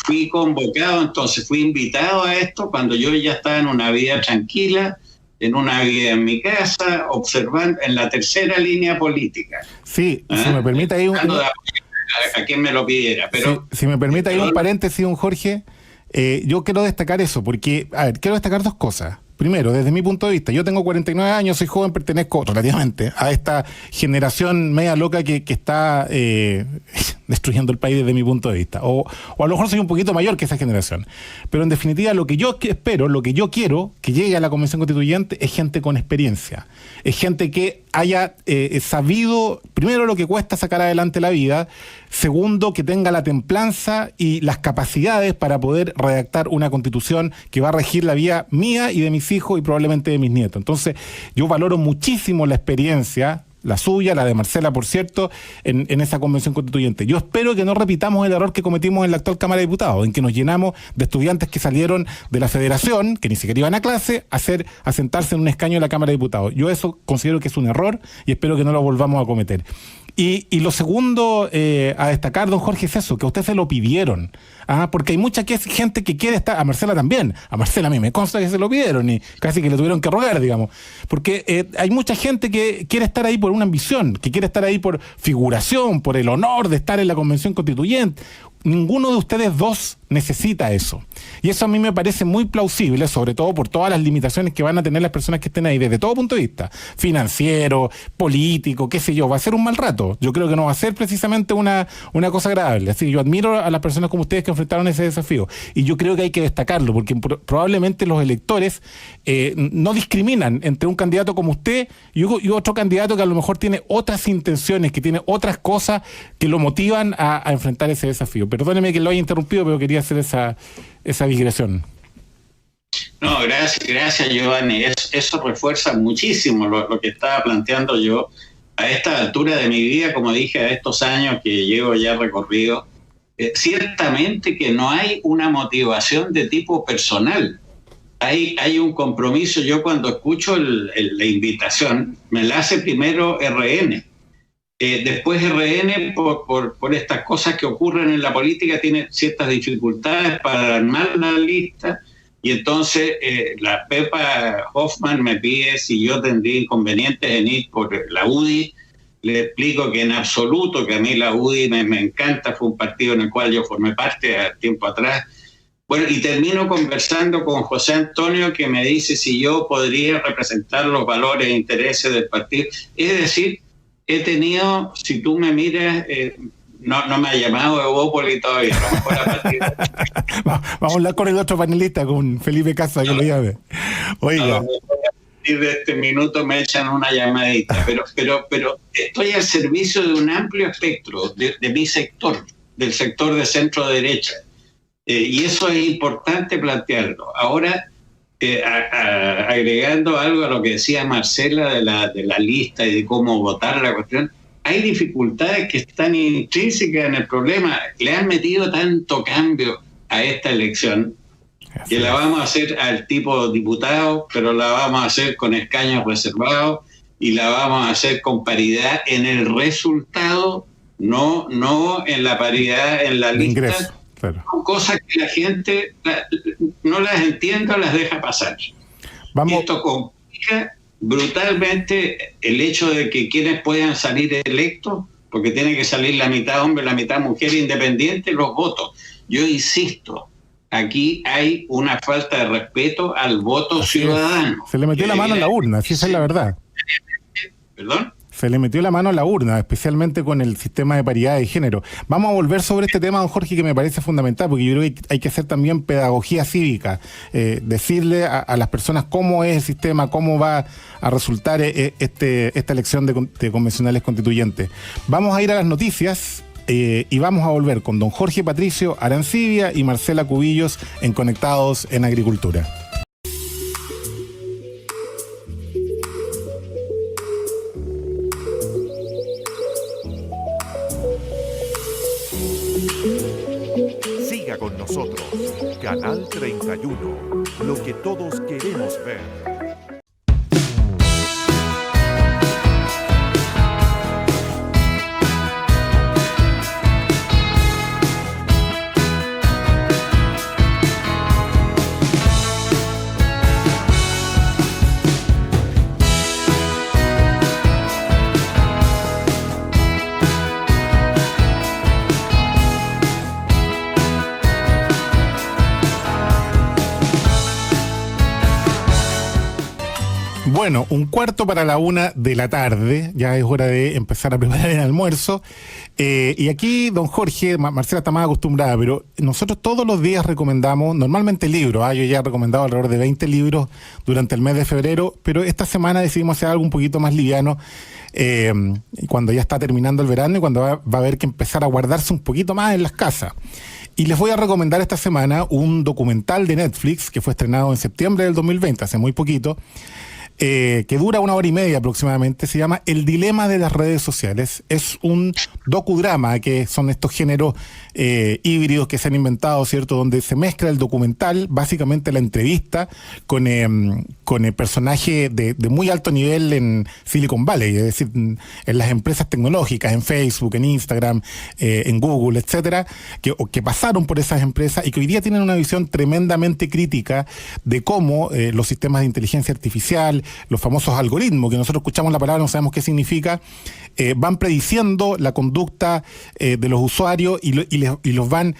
Fui convocado, entonces fui invitado a esto cuando yo ya estaba en una vida tranquila, en una vida en mi casa, observando en la tercera línea política. Sí, si me permite ahí a quien me lo pidiera. Pero si me permite ahí un paréntesis, don Jorge, yo quiero destacar eso, porque, quiero destacar dos cosas. Primero, desde mi punto de vista, yo tengo 49 años, soy joven, pertenezco relativamente a esta generación media loca que está destruyendo el país desde mi punto de vista. O a lo mejor soy un poquito mayor que esa generación. Pero en definitiva, lo que yo espero, lo que yo quiero que llegue a la Convención Constituyente es gente con experiencia. Es gente que haya sabido, primero, lo que cuesta sacar adelante la vida. Segundo, que tenga la templanza y las capacidades para poder redactar una constitución que va a regir la vida mía y de mis hijos y probablemente de mis nietos. Entonces, yo valoro muchísimo la experiencia, la suya, la de Marcela, por cierto, en esa convención constituyente. Yo espero que no repitamos el error que cometimos en la actual Cámara de Diputados, en que nos llenamos de estudiantes que salieron de la federación, que ni siquiera iban a clase, a sentarse en un escaño en la Cámara de Diputados. Yo eso considero que es un error y espero que no lo volvamos a cometer. Y lo segundo a destacar, don Jorge, es eso, que a usted se lo pidieron. Porque hay mucha gente que quiere estar, a Marcela también, a Marcela a mí me consta que se lo pidieron y casi que le tuvieron que rogar, digamos. Porque hay mucha gente que quiere estar ahí por una ambición, que quiere estar ahí por figuración, por el honor de estar en la Convención Constituyente. Ninguno de ustedes dos necesita eso. Y eso a mí me parece muy plausible, sobre todo por todas las limitaciones que van a tener las personas que estén ahí, desde todo punto de vista, financiero, político, qué sé yo. Va a ser un mal rato. Yo creo que no va a ser precisamente una cosa agradable. Así que yo admiro a las personas como ustedes que enfrentaron ese desafío. Y yo creo que hay que destacarlo, porque probablemente los electores no discriminan entre un candidato como usted y otro candidato que a lo mejor tiene otras intenciones, que tiene otras cosas que lo motivan a enfrentar ese desafío. Perdóneme que lo haya interrumpido, pero quería hacer esa digresión. No, gracias Giovanni. Eso refuerza muchísimo lo que estaba planteando yo a esta altura de mi vida, como dije, a estos años que llevo ya recorrido. Ciertamente que no hay una motivación de tipo personal. Hay un compromiso. Yo cuando escucho la invitación, me la hace primero RN. Después RN, por estas cosas que ocurren en la política, tiene ciertas dificultades para armar la lista, y entonces la Pepa Hoffman me pide si yo tendría inconvenientes en ir por la UDI. Le explico que en absoluto, que a mí la UDI me encanta, fue un partido en el cual yo formé parte a tiempo atrás. Bueno, y termino conversando con José Antonio, que me dice si yo podría representar los valores e intereses del partido. Es decir, he tenido, si tú me miras, no me ha llamado Evópoli todavía, a lo mejor a partir Vamos a hablar con el otro panelista, con Felipe Casa, que lo llame. Oiga. A lo mejor a partir de este minuto me echan una llamadita, pero estoy al servicio de un amplio espectro de mi sector, del sector de centro derecha, y eso es importante plantearlo. Ahora, agregando algo a lo que decía Marcela de la lista y de cómo votar la cuestión, hay dificultades que están intrínsecas en el problema. Le han metido tanto cambio a esta elección que la vamos a hacer al tipo diputado, pero la vamos a hacer con escaños reservados y la vamos a hacer con paridad en el resultado, no en la paridad en la lista. Ingreso. Claro. Cosas que la gente no las entiende o las deja pasar. Esto complica brutalmente el hecho de que quienes puedan salir electos, porque tiene que salir la mitad hombre, la mitad mujer, independiente los votos. Yo insisto, aquí hay una falta de respeto al voto ciudadano. Se le metió la mano en la urna, si esa es la verdad. ¿Perdón? se le metió la mano a la urna, especialmente con el sistema de paridad de género. Vamos a volver sobre este tema, don Jorge, que me parece fundamental, porque yo creo que hay que hacer también pedagogía cívica, decirle a las personas cómo es el sistema, cómo va a resultar esta elección de convencionales constituyentes. Vamos a ir a las noticias. Y vamos a volver con don Jorge Patricio Arancibia y Marcela Cubillos en Conectados en Agricultura. Siga con nosotros, Canal 31, lo que todos queremos ver. Bueno, 1:15 p.m, ya es hora de empezar a preparar el almuerzo. Y aquí, don Jorge, Marcela está más acostumbrada, pero nosotros todos los días recomendamos, normalmente libros, yo ya he recomendado alrededor de 20 libros durante el mes de febrero, pero esta semana decidimos hacer algo un poquito más liviano, cuando ya está terminando el verano y cuando va a haber que empezar a guardarse un poquito más en las casas. Y les voy a recomendar esta semana un documental de Netflix que fue estrenado en septiembre del 2020, hace muy poquito, que dura 1 hora y media aproximadamente. Se llama El dilema de las redes sociales. Es un docudrama, que son estos géneros híbridos que se han inventado, ¿cierto? Donde se mezcla el documental, básicamente la entrevista, con el personaje de muy alto nivel en Silicon Valley, es decir, en las empresas tecnológicas, en Facebook, en Instagram, en Google, etcétera, que pasaron por esas empresas y que hoy día tienen una visión tremendamente crítica de cómo los sistemas de inteligencia artificial, los famosos algoritmos, que nosotros escuchamos la palabra, no sabemos qué significa, van prediciendo la conducta de los usuarios y los van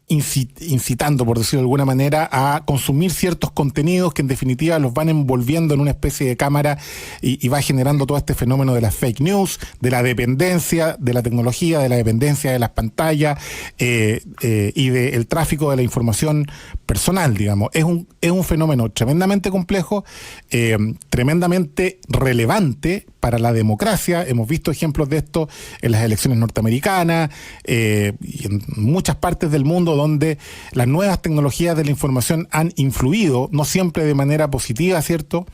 incitando, por decirlo de alguna manera, a consumir ciertos contenidos que en definitiva los van envolviendo en una especie de cámara y va generando todo este fenómeno de las fake news, de la dependencia de la tecnología, de la dependencia de las pantallas y del tráfico de la información personal, digamos. Es un fenómeno tremendamente complejo, tremendamente relevante para la democracia. Hemos visto ejemplos de esto en las elecciones norteamericanas y en muchas partes del mundo donde las nuevas tecnologías de la información han influido, no siempre de manera positiva, ¿cierto?,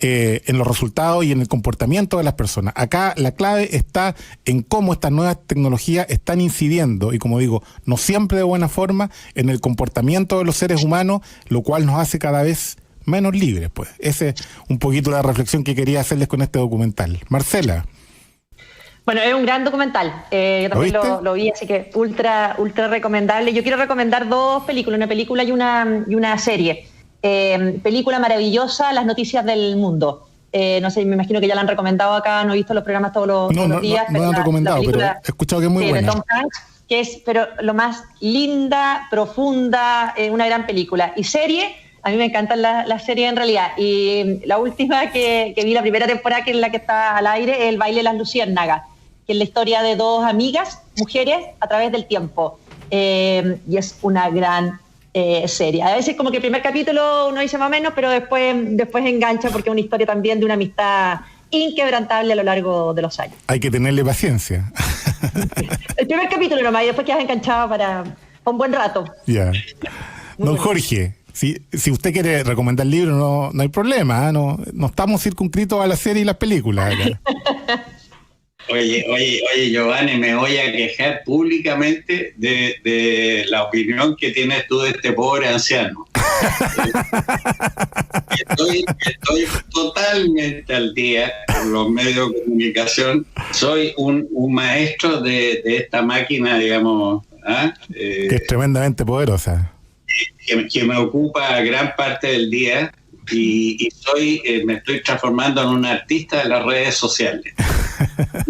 en los resultados y en el comportamiento de las personas. Acá la clave está en cómo estas nuevas tecnologías están incidiendo, y como digo, no siempre de buena forma, en el comportamiento de los seres humanos, lo cual nos hace cada vez menos libres, pues. Esa es un poquito la reflexión que quería hacerles con este documental. Marcela. Bueno, es un gran documental. Yo también lo vi, así que ultra recomendable. Yo quiero recomendar 2 películas, una película y una serie. Película maravillosa, Las Noticias del Mundo. No sé, me imagino que ya la han recomendado acá, no he visto los programas todos los días. No la han recomendado, pero he escuchado que es muy buena. De Tom Hanks, que es pero lo más linda, profunda, una gran película. Y serie, a mí me encantan las series en realidad. Y la última que vi, la primera temporada, que es la que está al aire, es El baile de las luciérnagas, que es la historia de 2 amigas, mujeres, a través del tiempo. Y es una gran serie. A veces como que el primer capítulo uno dice más o menos, pero después engancha, porque es una historia también de una amistad inquebrantable a lo largo de los años. Hay que tenerle paciencia. El primer capítulo nomás, y después quedas enganchado para un buen rato. Ya. Don Jorge, si usted quiere recomendar libros, no hay problema, no estamos circunscritos a la serie y las películas acá. Oye, Giovanni, me voy a quejar públicamente de la opinión que tienes tú de este pobre anciano. Estoy totalmente al día con los medios de comunicación. Soy un maestro de esta máquina, digamos, que es tremendamente poderosa. Que me ocupa gran parte del día y me estoy transformando en un artista de las redes sociales.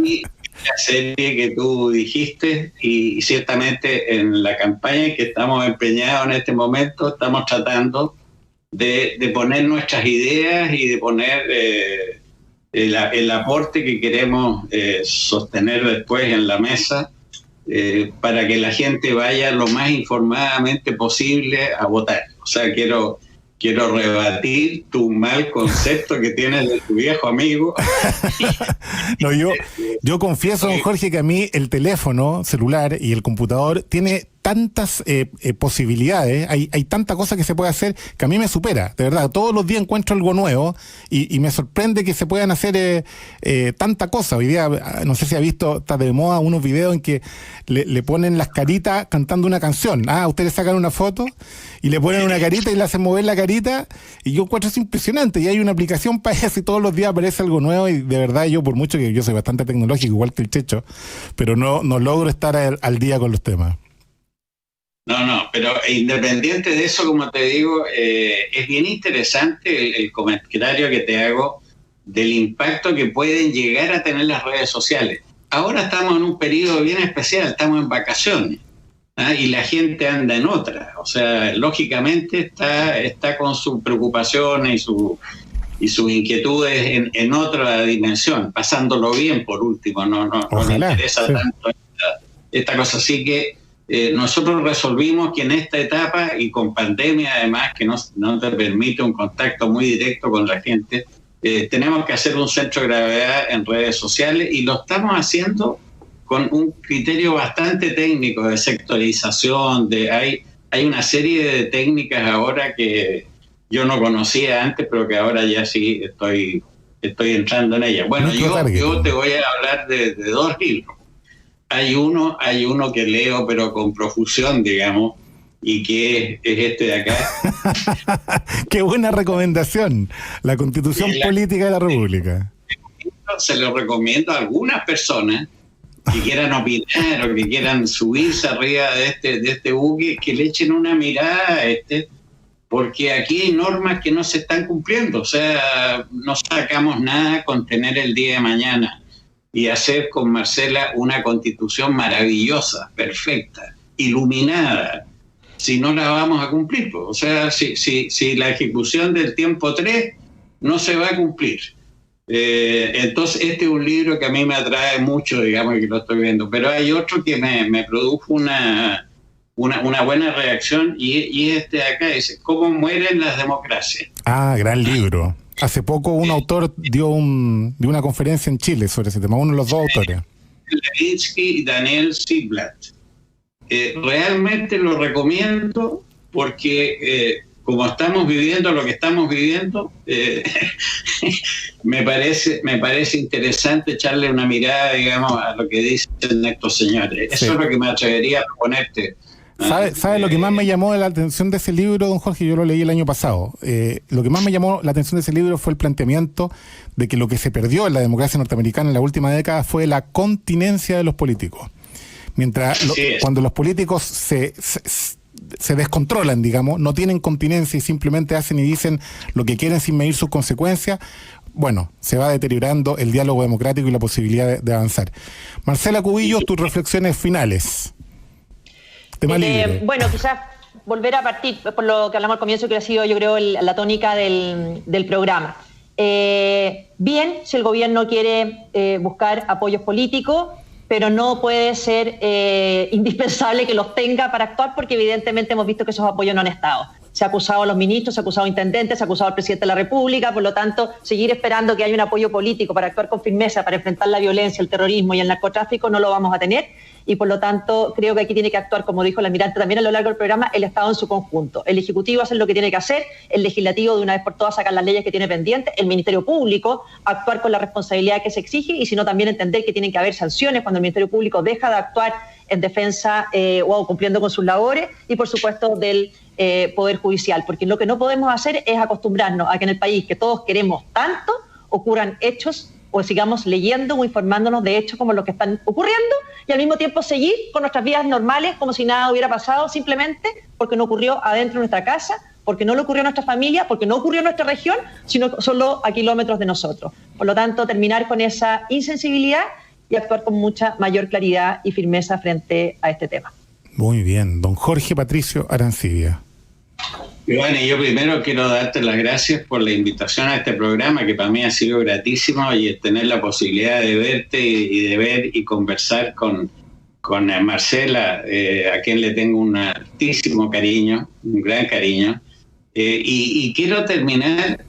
Y la serie que tú dijiste, y ciertamente en la campaña en que estamos empeñados en este momento, estamos tratando de poner nuestras ideas y de poner el aporte que queremos sostener después en la mesa para que la gente vaya lo más informadamente posible a votar. O sea, quiero rebatir tu mal concepto que tienes de tu viejo amigo. No, yo confieso, don Jorge, que a mí el teléfono celular y el computador tiene tantas posibilidades, hay tanta cosa que se puede hacer que a mí me supera, de verdad. Todos los días encuentro algo nuevo y me sorprende que se puedan hacer tanta cosa. Hoy día, no sé si ha visto, está de moda unos videos en que le ponen las caritas cantando una canción. Ustedes sacan una foto y le ponen una carita y le hacen mover la carita, y yo encuentro eso impresionante. Y hay una aplicación para eso y todos los días aparece algo nuevo, y de verdad yo, por mucho que yo soy bastante tecnológico, igual que el Checho, pero no logro estar al día con los temas. No, pero independiente de eso, como te digo, es bien interesante el comentario que te hago del impacto que pueden llegar a tener las redes sociales. Ahora estamos en un periodo bien especial, estamos en vacaciones, y la gente anda en otra. O sea, lógicamente está con sus preocupaciones y sus inquietudes en otra dimensión, pasándolo bien por último, no le interesa tanto esta cosa. Así que nosotros resolvimos que en esta etapa, y con pandemia además, que no te permite un contacto muy directo con la gente, tenemos que hacer un centro de gravedad en redes sociales, y lo estamos haciendo con un criterio bastante técnico de sectorización. Hay una serie de técnicas ahora que yo no conocía antes, pero que ahora ya sí estoy entrando en ellas. Bueno, yo te voy a hablar de 2 libros. Hay uno que leo, pero con profusión, digamos, y que es este de acá. ¡Qué buena recomendación! La Constitución Política de la República. Se lo recomiendo a algunas personas que quieran opinar o que quieran subirse arriba de este buque, que le echen una mirada a porque aquí hay normas que no se están cumpliendo. O sea, no sacamos nada con tener el día de mañana y hacer con Marcela una constitución maravillosa, perfecta, iluminada, si no la vamos a cumplir. O sea, si la ejecución del tiempo 3 no se va a cumplir. Entonces, este es un libro que a mí me atrae mucho, digamos, que lo estoy viendo. Pero hay otro que me produjo una buena reacción, y este de acá dice: ¿Cómo mueren las democracias? Gran libro. Hace poco un autor dio una conferencia en Chile sobre ese tema, uno de los 2 autores. Levitsky y Daniel Ziblatt. Realmente lo recomiendo porque como estamos viviendo lo que estamos viviendo, me parece interesante echarle una mirada, digamos, a lo que dicen estos señores. Eso es lo que me atrevería a proponerte. ¿Sabe lo que más me llamó la atención de ese libro, don Jorge? Yo lo leí el año pasado. Lo que más me llamó la atención de ese libro fue el planteamiento de que lo que se perdió en la democracia norteamericana en la última década fue la continencia de los políticos. Cuando los políticos se descontrolan, digamos, no tienen continencia y simplemente hacen y dicen lo que quieren sin medir sus consecuencias, bueno, se va deteriorando el diálogo democrático y la posibilidad de avanzar. Marcela Cubillos, tus reflexiones finales. Bueno, quizás volver a partir por lo que hablamos al comienzo, que ha sido, yo creo, la tónica del programa. Bien, si el gobierno quiere buscar apoyos políticos, pero no puede ser indispensable que los tenga para actuar, porque evidentemente hemos visto que esos apoyos no han estado. Se ha acusado a los ministros, se ha acusado a intendentes, se ha acusado al presidente de la República. Por lo tanto, seguir esperando que haya un apoyo político para actuar con firmeza, para enfrentar la violencia, el terrorismo y el narcotráfico, no lo vamos a tener. Y por lo tanto, creo que aquí tiene que actuar, como dijo el almirante también a lo largo del programa, el Estado en su conjunto. El Ejecutivo hace lo que tiene que hacer, el Legislativo de una vez por todas sacar las leyes que tiene pendientes, el Ministerio Público actuar con la responsabilidad que se exige, y si no, también entender que tienen que haber sanciones cuando el Ministerio Público deja de actuar en defensa o cumpliendo con sus labores, y por supuesto del Poder Judicial, porque lo que no podemos hacer es acostumbrarnos a que en el país que todos queremos tanto ocurran hechos, o sigamos leyendo o informándonos de hechos como los que están ocurriendo, y al mismo tiempo seguir con nuestras vidas normales como si nada hubiera pasado, simplemente porque no ocurrió adentro de nuestra casa, porque no le ocurrió a nuestra familia, porque no ocurrió en nuestra región, sino solo a kilómetros de nosotros. Por lo tanto, terminar con esa insensibilidad y actuar con mucha mayor claridad y firmeza frente a este tema. Muy bien. Don Jorge Patricio Arancibia. Giovanni, yo primero quiero darte las gracias por la invitación a este programa, que para mí ha sido gratísimo, y tener la posibilidad de verte y de ver y conversar con Marcela, a quien le tengo un altísimo cariño, un gran cariño. Y quiero terminar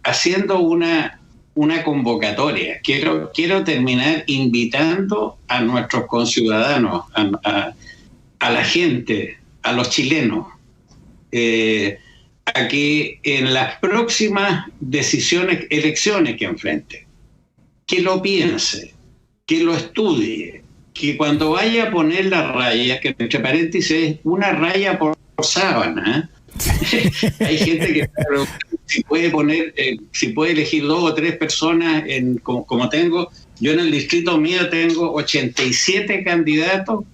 haciendo una convocatoria. Quiero terminar invitando a nuestros conciudadanos, a la gente, a los chilenos, a que en las próximas elecciones que enfrente, que lo piense, que lo estudie, que cuando vaya a poner la raya, que entre paréntesis es una raya por sábana, hay gente que si puede poner, si puede elegir 2 o 3 personas, como tengo, yo en el distrito mío tengo 87 candidatos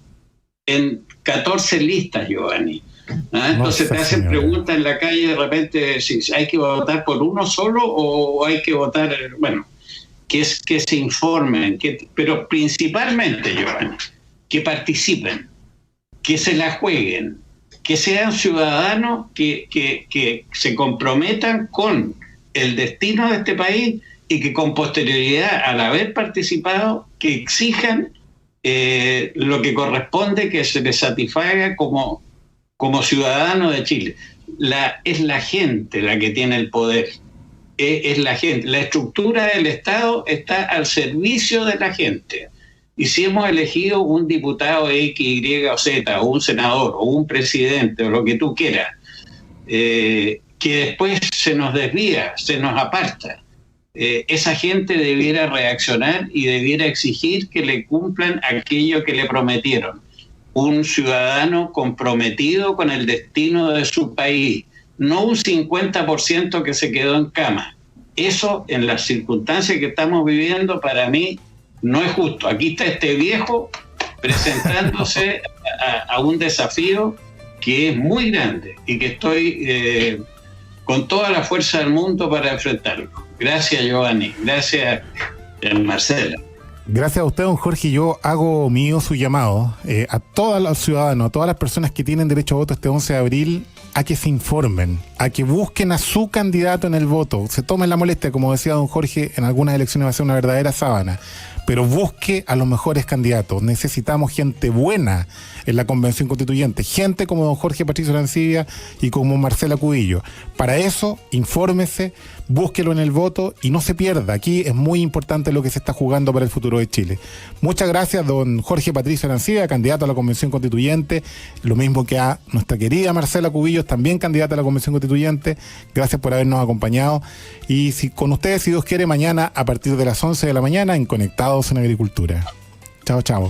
en 14 listas, Giovanni. Entonces te hacen preguntas en la calle de repente si hay que votar por uno solo o hay que votar, bueno, que se informen, pero principalmente, Giovanni, que participen, que se la jueguen, que sean ciudadanos que se comprometan con el destino de este país y que con posterioridad, al haber participado, que exijan lo que corresponde, que se les satisfaga como ciudadano de Chile. Es la gente la que tiene el poder. Es la gente. La estructura del Estado está al servicio de la gente. Y si hemos elegido un diputado X, Y o Z, o un senador, o un presidente, o lo que tú quieras, que después se nos desvía, se nos aparta, esa gente debiera reaccionar y debiera exigir que le cumplan aquello que le prometieron. Un ciudadano comprometido con el destino de su país, no un 50% que se quedó en cama. Eso, en las circunstancias que estamos viviendo, para mí no es justo. Aquí está este viejo presentándose a un desafío que es muy grande y que estoy con toda la fuerza del mundo para enfrentarlo. Gracias, Giovanni. Gracias, Marcela. Gracias a usted, don Jorge. Yo hago mío su llamado a todos los ciudadanos, a todas las personas que tienen derecho a voto este 11 de abril, a que se informen, a que busquen a su candidato en el voto. Se tomen la molestia, como decía don Jorge, en algunas elecciones va a ser una verdadera sábana, pero busque a los mejores candidatos. Necesitamos gente buena en la Convención Constituyente, gente como don Jorge Patricio Arancibia y como Marcela Cubillo. Para eso, infórmese, búsquelo en el voto y no se pierda. Aquí es muy importante lo que se está jugando para el futuro de Chile. Muchas gracias, don Jorge Patricio Arancibia, candidato a la Convención Constituyente, lo mismo que a nuestra querida Marcela Cubillos, también candidata a la Convención Constituyente. Gracias por habernos acompañado. Y con ustedes, si Dios quiere, mañana a partir de las 11 de la mañana en Conectados en Agricultura. Chao, chao.